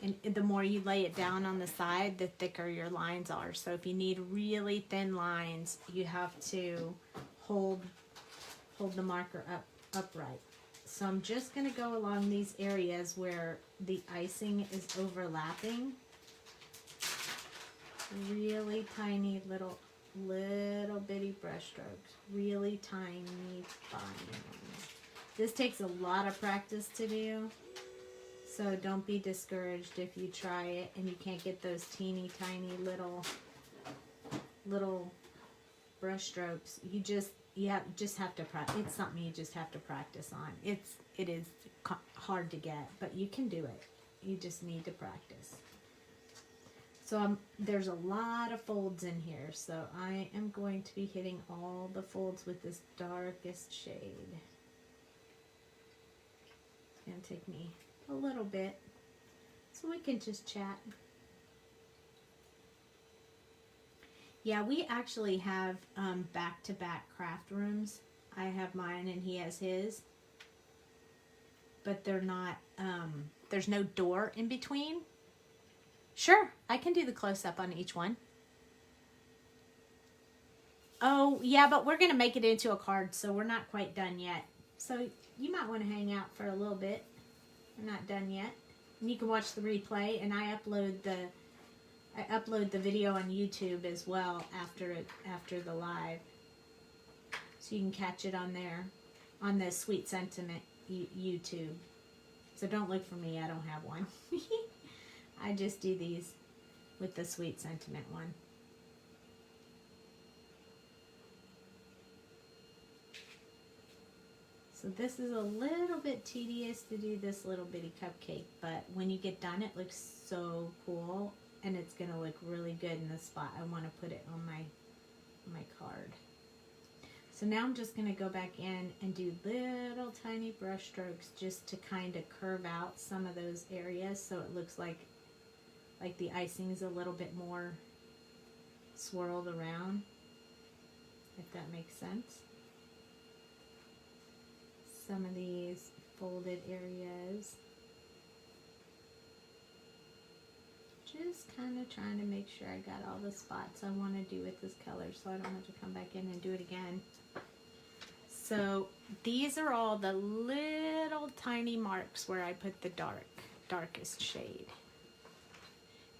And the more you lay it down on the side, the thicker your lines are. So if you need really thin lines, you have to hold the marker upright. So I'm just going to go along these areas where the icing is overlapping. Really tiny little bitty brush strokes. Really tiny, fine. This takes a lot of practice to do. So don't be discouraged if you try it and you can't get those teeny tiny little brush strokes. You just have to practice. It's something you just have to practice on. It is hard to get, but you can do it. You just need to practice. So there's a lot of folds in here, so I am going to be hitting all the folds with this darkest shade. It's going to take me a little bit, so we can just chat. Yeah, we actually have back-to-back craft rooms. I have mine and he has his, but they're not, there's no door in between. Sure, I can do the close-up on each one. Oh, yeah, but we're going to make it into a card, so we're not quite done yet. So you might want to hang out for a little bit. We're not done yet. And you can watch the replay, and I upload the video on YouTube as well after the live. So you can catch it on there, on the Sweet Sentiment YouTube. So don't look for me, I don't have one. I just do these with the Sweet Sentiment one. So this is a little bit tedious to do this little bitty cupcake, but when you get done, it looks so cool, and it's gonna look really good in the spot I want to put it on my card. So now I'm just gonna go back in and do little tiny brush strokes just to kind of curve out some of those areas so it looks like the icing is a little bit more swirled around, if that makes sense. Some of these folded areas. Just kind of trying to make sure I got all the spots I want to do with this color so I don't have to come back in and do it again. So these are all the little tiny marks where I put the darkest shade.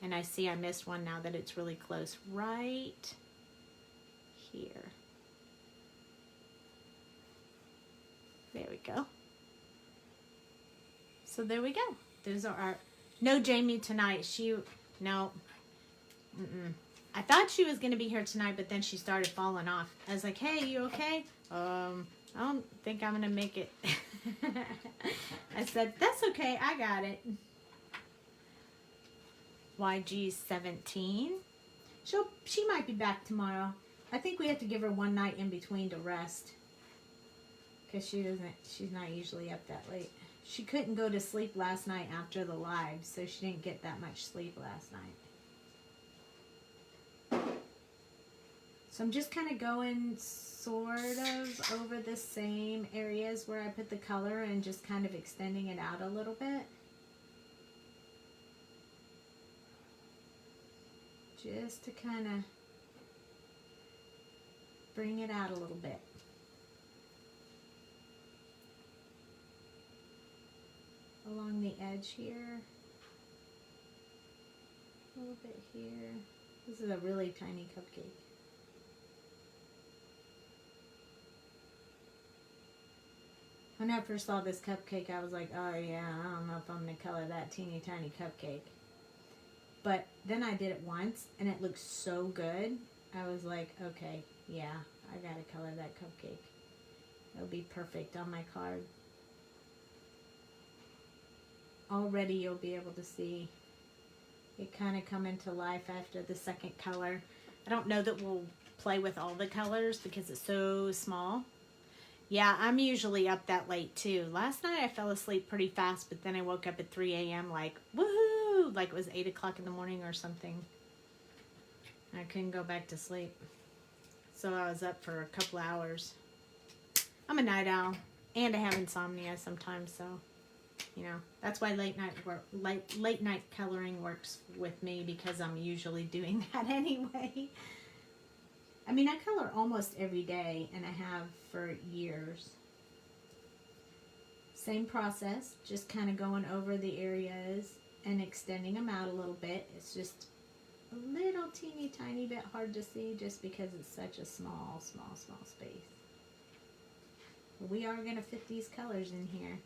And I see I missed one now that it's really close right here. There we go. So there we go. Those are our, no Jamie tonight. No. I thought she was going to be here tonight, but then she started falling off. I was like, hey, you okay? I don't think I'm going to make it. I said, that's okay. I got it. YG17. She might be back tomorrow. I think we have to give her one night in between to rest. Because she's not usually up that late. She couldn't go to sleep last night after the live, so she didn't get that much sleep last night. So I'm just kind of going sort of over the same areas where I put the color and just kind of extending it out a little bit. Just to kind of bring it out a little bit. Along the edge here. A little bit here. This is a really tiny cupcake. When I first saw this cupcake, I was like, oh yeah, I don't know if I'm going to color that teeny tiny cupcake. But then I did it once, and it looked so good. I was like, okay, yeah, I got to color that cupcake. It'll be perfect on my card. Already you'll be able to see it kind of come into life after the second color. I don't know that we'll play with all the colors because it's so small. Yeah, I'm usually up that late too. Last night I fell asleep pretty fast, but then I woke up at 3 a.m. like, woohoo! Like it was 8 o'clock in the morning or something. I couldn't go back to sleep. So I was up for a couple hours. I'm a night owl, and I have insomnia sometimes, so, you know, that's why late night coloring works with me, because I'm usually doing that anyway. I mean, I color almost every day, and I have for years. Same process, just kind of going over the areas and extending them out a little bit. It's just a little teeny tiny bit hard to see just because it's such a small space. But we are going to fit these colors in here.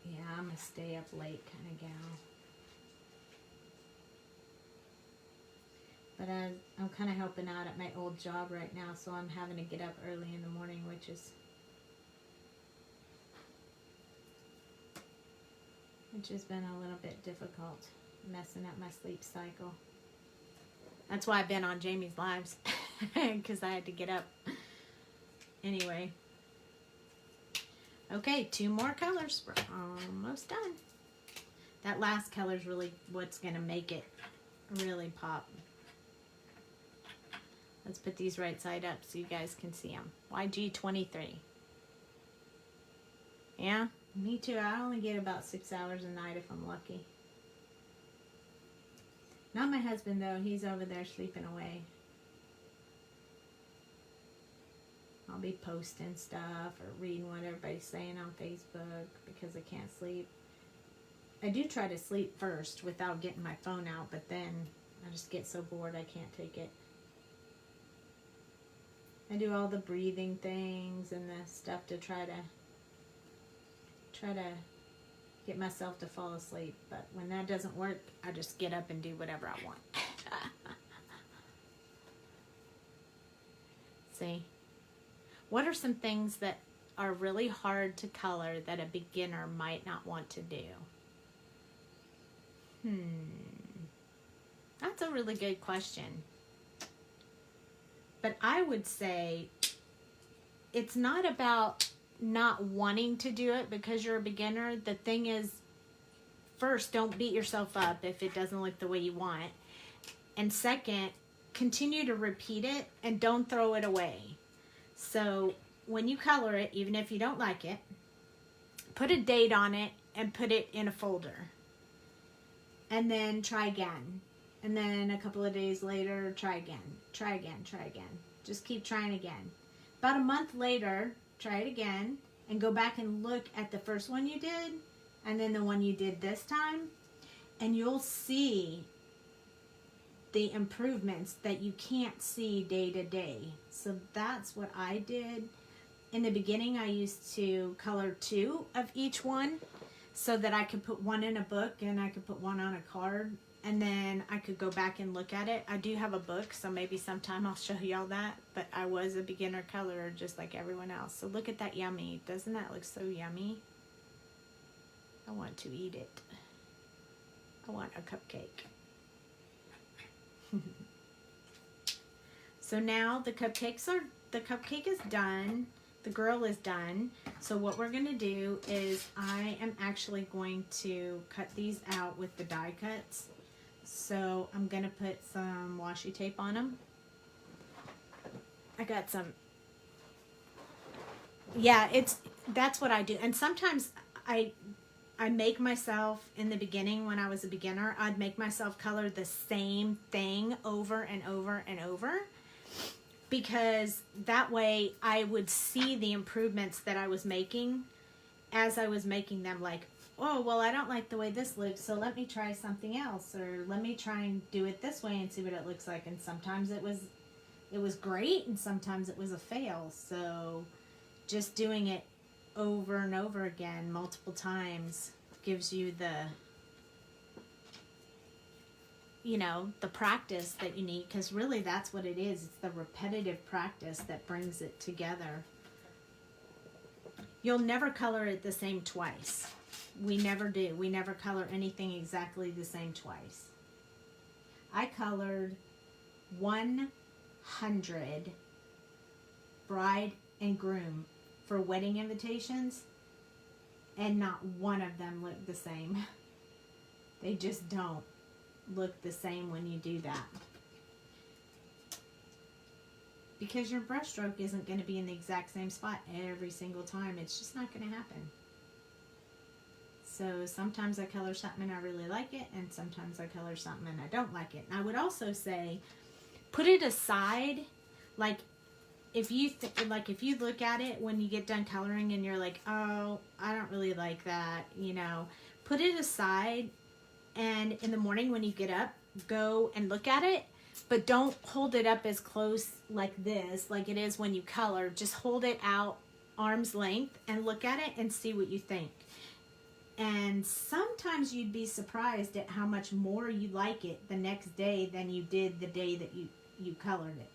Yeah, I'm a stay up late kind of gal. But I'm kind of helping out at my old job right now, so I'm having to get up early in the morning, which has been a little bit difficult, messing up my sleep cycle. That's why I've been on Jamie's lives, because I had to get up. Anyway. Okay, 2 more colors. We're almost done. That last color is really what's going to make it really pop. Let's put these right side up so you guys can see them. YG23. Yeah, me too. I only get about 6 hours a night if I'm lucky. Not my husband, though. He's over there sleeping away. I'll be posting stuff or reading what everybody's saying on Facebook because I can't sleep. I do try to sleep first without getting my phone out, but then I just get so bored I can't take it. I do all the breathing things and the stuff to try to get myself to fall asleep. But when that doesn't work, I just get up and do whatever I want. See? What are some things that are really hard to color that a beginner might not want to do? That's a really good question. But I would say it's not about not wanting to do it because you're a beginner. The thing is, first, don't beat yourself up if it doesn't look the way you want. And second, continue to repeat it and don't throw it away. So when you color it, even if you don't like it, put a date on it and put it in a folder. And then try again. And then a couple of days later, try again. Try again, try again. Just keep trying again. About a month later, try it again and go back and look at the first one you did and then the one you did this time. And you'll see the improvements that you can't see day to day. So that's what I did. In the beginning, I used to color 2 of each one so that I could put one in a book and I could put one on a card, and then I could go back and look at it. I do have a book, so maybe sometime I'll show y'all that, but I was a beginner colorer just like everyone else. So look at that yummy. Doesn't that look so yummy? I want to eat it. I want a cupcake. So now the cupcake is done. The girl is done. So what we're going to do is I am actually going to cut these out with the die cuts. So I'm going to put some washi tape on them. I got some. Yeah, that's what I do. And sometimes I make myself, in the beginning when I was a beginner, I'd make myself color the same thing over and over and over. Because that way I would see the improvements that I was making as I was making them. Like, oh, well, I don't like the way this looks, so let me try something else. Or let me try and do it this way and see what it looks like. And sometimes it was great, and sometimes it was a fail. So just doing it over and over again multiple times gives you the practice that you need, because really that's what it is. It's the repetitive practice that brings it together. You'll never color it the same twice. We never do. We never color anything exactly the same twice. I colored 100 bride and groom for wedding invitations, and not one of them looked the same. They just don't look the same when you do that, because your brush stroke isn't going to be in the exact same spot every single time. It's just not going to happen. So sometimes I color something and I really like it, and sometimes I color something and I don't like it. And I would also say put it aside. Like if you look at it when you get done coloring and you're like, oh, I don't really like that, put it aside. And in the morning when you get up, go and look at it, but don't hold it up as close like this, like it is when you color. Just hold it out arm's length and look at it and see what you think. And sometimes you'd be surprised at how much more you like it the next day than you did the day that you colored it.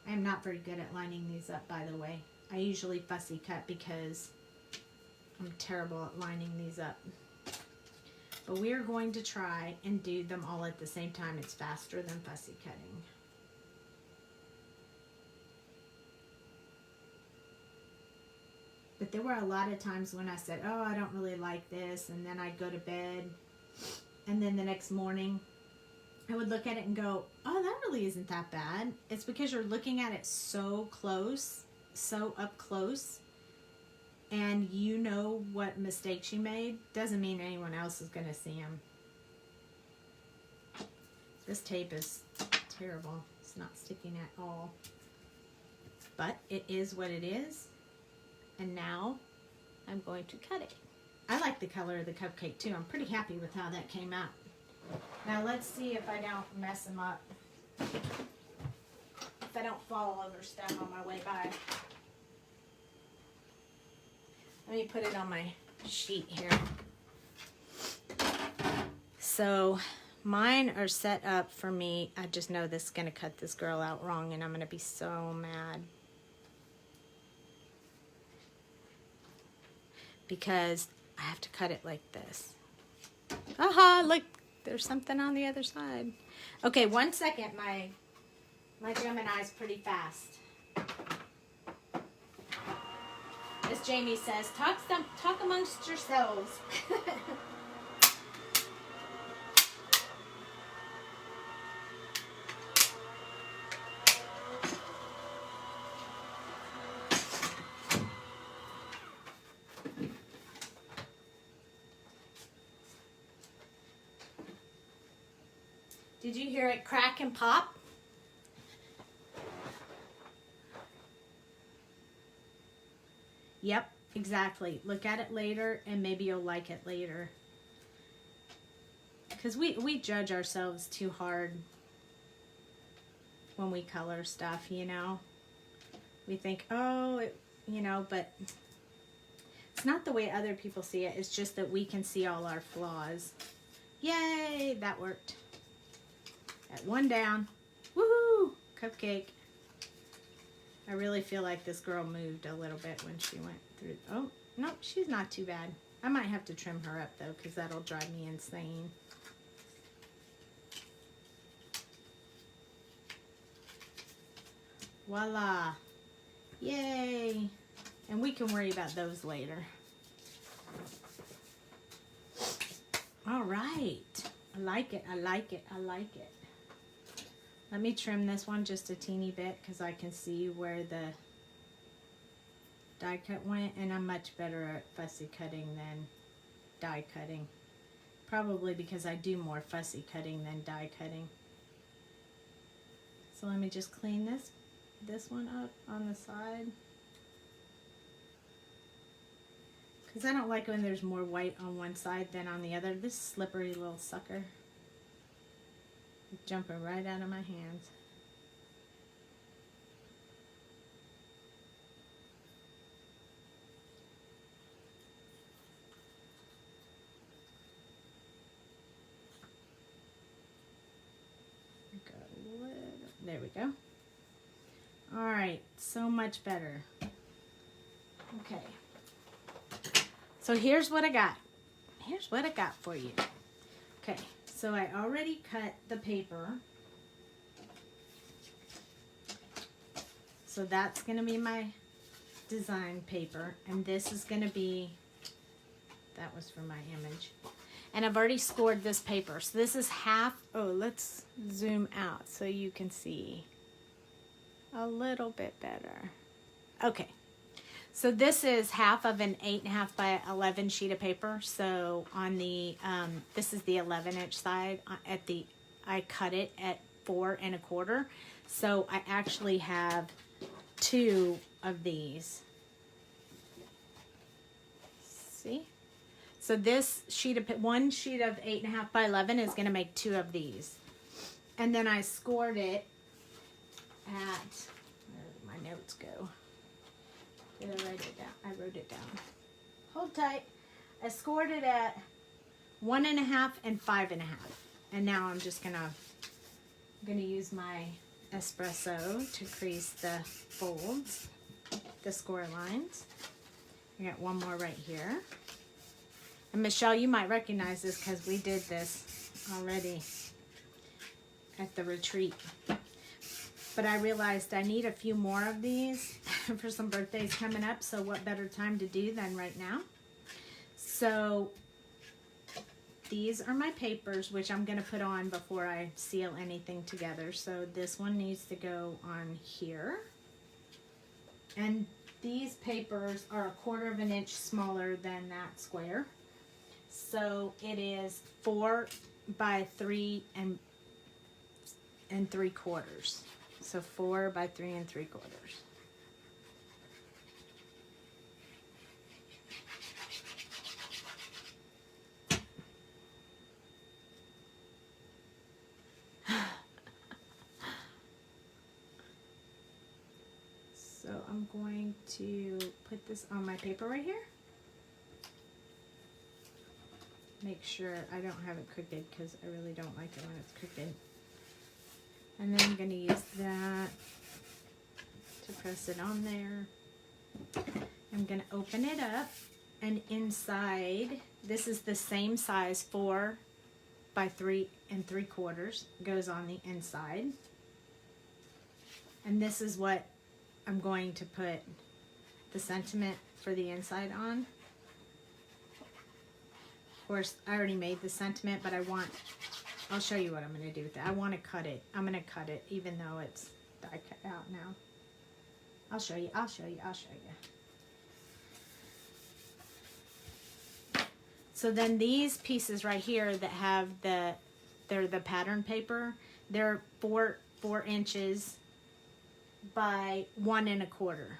I am not very good at lining these up, by the way. I usually fussy cut because I'm terrible at lining these up. But we are going to try and do them all at the same time. It's faster than fussy cutting. But there were a lot of times when I said, oh, I don't really like this, and then I'd go to bed, and then the next morning I would look at it and go, oh, that really isn't that bad. It's because you're looking at it so close, so up close, and you know what mistakes you made. Doesn't mean anyone else is going to see them. This tape is terrible. It's not sticking at all. But it is what it is. And now I'm going to cut it. I like the color of the cupcake too. I'm pretty happy with how that came out. Now let's see if I don't mess them up. If I don't fall over stuff on my way by. Let me put it on my sheet here. So mine are set up for me. I just know this is going to cut this girl out wrong, and I'm going to be so mad. Because I have to cut it like this. Aha, look, there's something on the other side. Okay, 1 second. My Gemini's pretty fast. As Jamie says, talk amongst yourselves. Did you hear it crack and pop? Yep, exactly. Look at it later and maybe you'll like it later. Because we judge ourselves too hard when we color stuff, you know. We think, oh, but it's not the way other people see it. It's just that we can see all our flaws. Yay, that worked. At 1 down. Woohoo! Cupcake. I really feel like this girl moved a little bit when she went through. Oh, no, she's not too bad. I might have to trim her up, though, because that'll drive me insane. Voila. Yay. And we can worry about those later. All right. I like it. I like it. I like it. Let me trim this one just a teeny bit because I can see where the die cut went, and I'm much better at fussy cutting than die cutting. Probably because I do more fussy cutting than die cutting. So let me just clean this one up on the side. Because I don't like when there's more white on one side than on the other. This slippery little sucker. It's jumping right out of my hands. There we go. All right, so much better. Okay. So here's what I got. Here's what I got for you. Okay, so I already cut the paper. So that's going to be my design paper. And this is going to be, that was for my image. And I've already scored this paper. So this is half, oh, let's zoom out so you can see a little bit better. Okay. So this is half of an 8.5 by 11 sheet of paper. So on the, this is the 11-inch side. I cut it at 4 1/4. So I actually have 2 of these. See? So this sheet of, one sheet of 8.5 by 11 is going to make 2 of these. And then I scored it at, where did my notes go? Did I write it down? I wrote it down. Hold tight. I scored it at 1.5 and 5.5. And now I'm just gonna use my espresso to crease the folds, the score lines. I got one more right here. And Michelle, you might recognize this because we did this already at the retreat. But I realized I need a few more of these for some birthdays coming up. So what better time to do than right now? So these are my papers, which I'm going to put on before I seal anything together. So this one needs to go on here. And these papers are 1/4 inch smaller than that square. So it is 4 by 3 3/4. So 4 by 3 3/4. So I'm going to put this on my paper right here. make sure I don't have it crooked because I really don't like it when it's crooked. And then I'm going to use that to press it on there. I'm going to open it up, and inside, this is the same size, 4 by 3 3/4 goes on the inside. And this is what I'm going to put the sentiment for the inside on. Of course, I already made the sentiment, but I'll show you what I'm going to do with it. I want to cut it. I'm going to cut it even though it's die cut out now. I'll show you. So then these pieces right here that have they're the pattern paper, they're 4 inches by 1 1/4.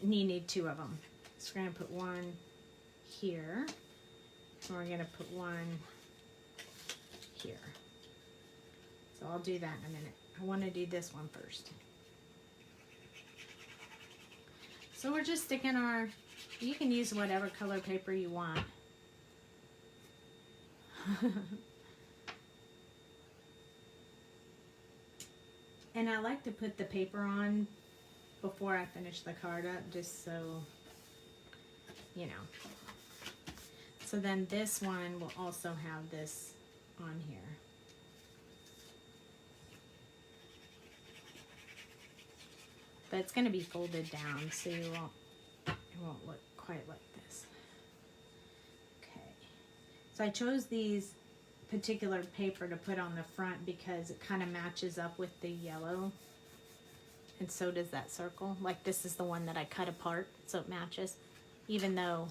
And you need 2 of them. So we're going to put one here. And we're going to put one here. So I'll do that in a minute. I want to do this one first. So we're just sticking you can use whatever color paper you want. And I like to put the paper on before I finish the card up, just so, you know. So then this one will also have this on here. But it's going to be folded down, so it won't look quite like this. Okay. So I chose these particular paper to put on the front because it kind of matches up with the yellow. And so does that circle. Like this is the one that I cut apart, so it matches. Even though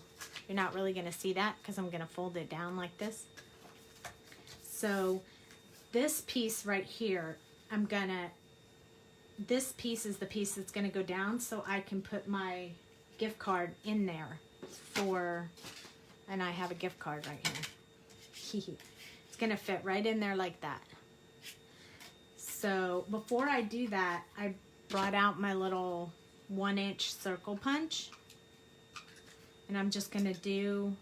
you're not really going to see that because I'm going to fold it down like this. So this piece right here, this piece is the piece that's going to go down so I can put my gift card in there and I have a gift card right here. It's going to fit right in there like that. So before I do that, I brought out my little 1-inch circle punch. And I'm just going to do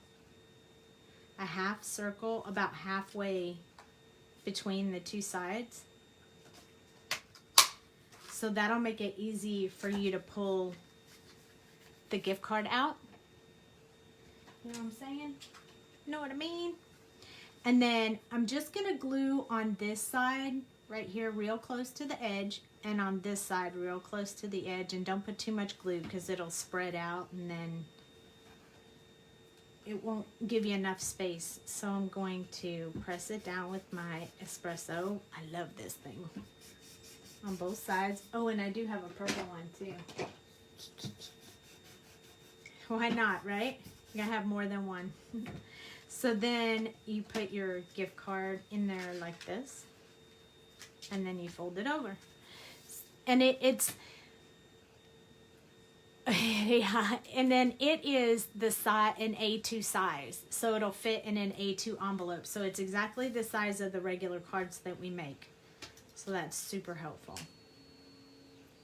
a half circle about halfway between the 2 sides. So that'll make it easy for you to pull the gift card out. You know what I'm saying? You know what I mean? And then I'm just going to glue on this side right here real close to the edge, and on this side real close to the edge. And don't put too much glue because it'll spread out and then it won't give you enough space. So I'm going to press it down with my espresso. I love this thing. On both sides. Oh, and I do have a purple one too. Why not, right? You gotta have more than one. So then you put your gift card in there like this, and then you fold it over. And it's yeah, and then it is the size, an A2 size, so it'll fit in an A2 envelope. So it's exactly the size of the regular cards that we make. So that's super helpful.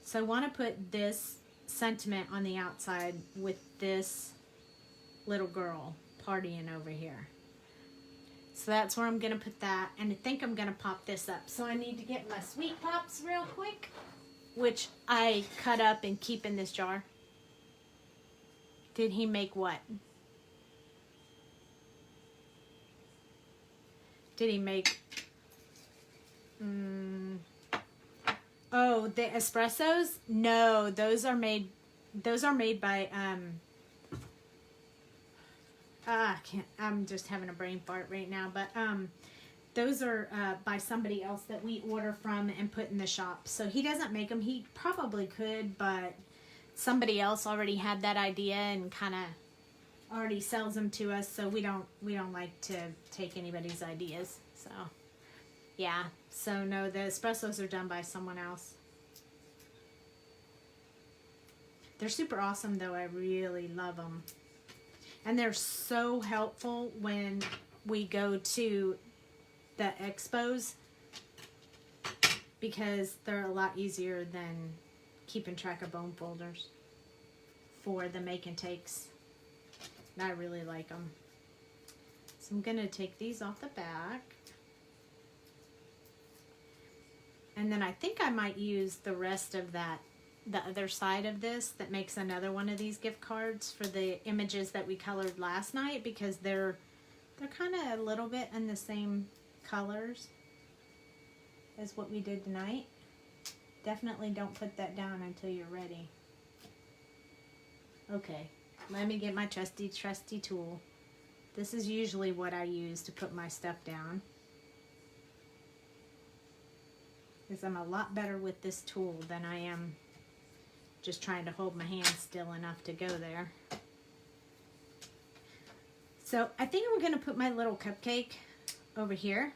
So I want to put this sentiment on the outside with this little girl partying over here. So that's where I'm going to put that. And I think I'm going to pop this up. So I need to get my Sweet Pops real quick, which I cut up and keep in this jar. Did he make what? Did he make... Oh, the espressos? No, those are made by I'm just having a brain fart right now, but those are by somebody else that we order from and put in the shop. So he doesn't make them. He probably could, but somebody else already had that idea and kind of already sells them to us, so we don't like to take anybody's ideas. So yeah, so no, the espressos are done by someone else. They're super awesome though. I really love them. And they're so helpful when we go to the expos because they're a lot easier than keeping track of bone folders for the make and takes. And I really like them. So I'm going to take these off the back. And then I think I might use the rest of that, the other side of this that makes another one of these gift cards for the images that we colored last night, because they're kind of a little bit in the same colors as what we did tonight. Definitely don't put that down until you're ready. Okay, let me get my trusty tool. This is usually what I use to put my stuff down, because I'm a lot better with this tool than I am just trying to hold my hand still enough to go there. So I think I'm going to put my little cupcake over here.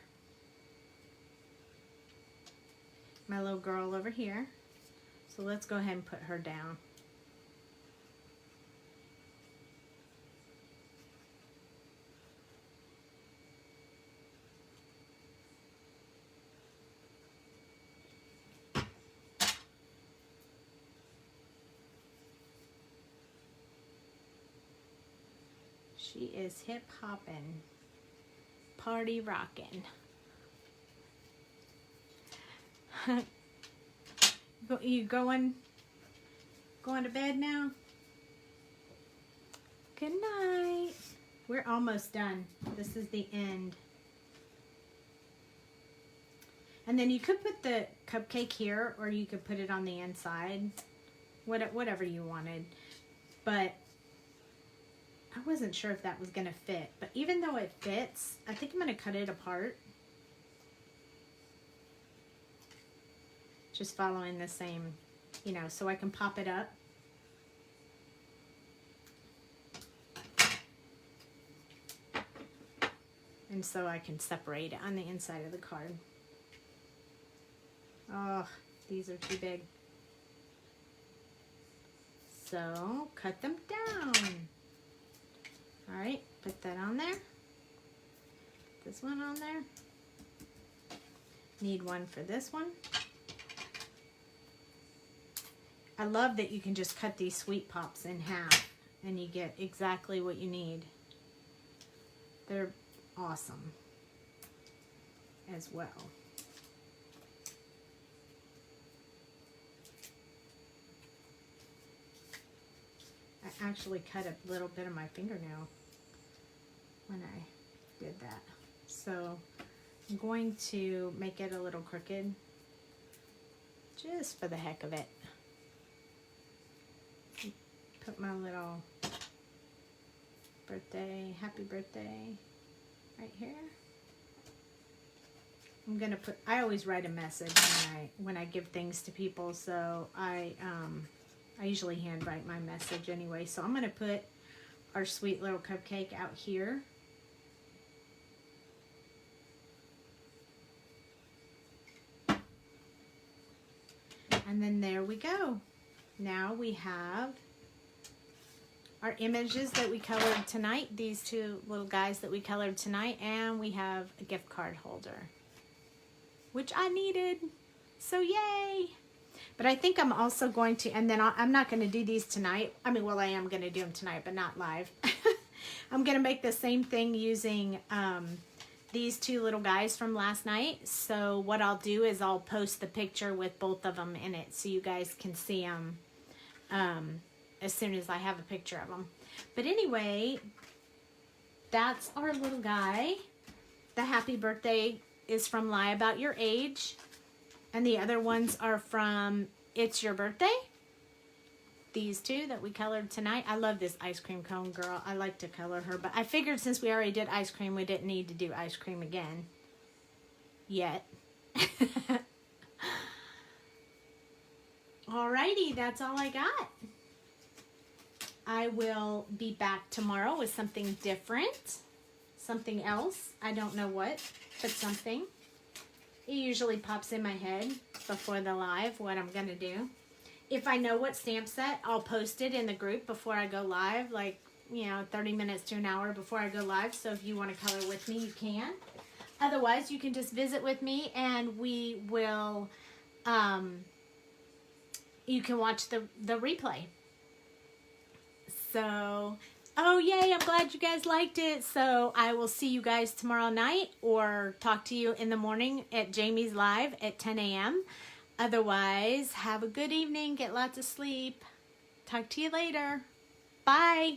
My little girl over here. So let's go ahead and put her down. She is hip hopping, party rocking. You going to bed now? Good night. We're almost done. This is the end. And then you could put the cupcake here, or you could put it on the inside, whatever you wanted. But I wasn't sure if that was going to fit. But even though it fits, I think I'm going to cut it apart. Just following the same, you know, so I can pop it up. And so I can separate it on the inside of the card. Oh, these are too big. So, cut them down. All right, put that on there. This one on there. Need one for this one. I love that you can just cut these sweet pops in half and you get exactly what you need. They're awesome as well. I actually cut a little bit of my fingernail when I did that. So I'm going to make it a little crooked just for the heck of it. Put my little birthday, happy birthday right here. I'm gonna put, I always write a message when I give things to people, so I usually handwrite my message anyway. So I'm gonna put our sweet little cupcake out here. And then there we go. Now we have our images that we colored tonight, these two little guys that we colored tonight, and we have a gift card holder, which I needed, so yay. But I think I'm also going to, and then I'm not going to do these tonight. I mean, well, I am going to do them tonight, but not live. I'm going to make the same thing using these two little guys from last night. So what I'll do is I'll post the picture with both of them in it so you guys can see them as soon as I have a picture of them. But anyway, that's our little guy. The happy birthday is from Lie About Your Age. And the other ones are from It's Your Birthday. These two that we colored tonight. I love this ice cream cone girl. I like to color her. But I figured since we already did ice cream, we didn't need to do ice cream again. Yet. Alrighty, that's all I got. I will be back tomorrow with something different. Something else. I don't know what, but something. It usually pops in my head before the live what I'm going to do. If I know what stamp set, I'll post it in the group before I go live. Like, 30 minutes to an hour before I go live. So if you want to color with me, you can. Otherwise, you can just visit with me and we will, you can watch the replay. So, Oh, yay. I'm glad you guys liked it. So I will see you guys tomorrow night or talk to you in the morning at Jamie's Live at 10 a.m. Otherwise, have a good evening. Get lots of sleep. Talk to you later. Bye.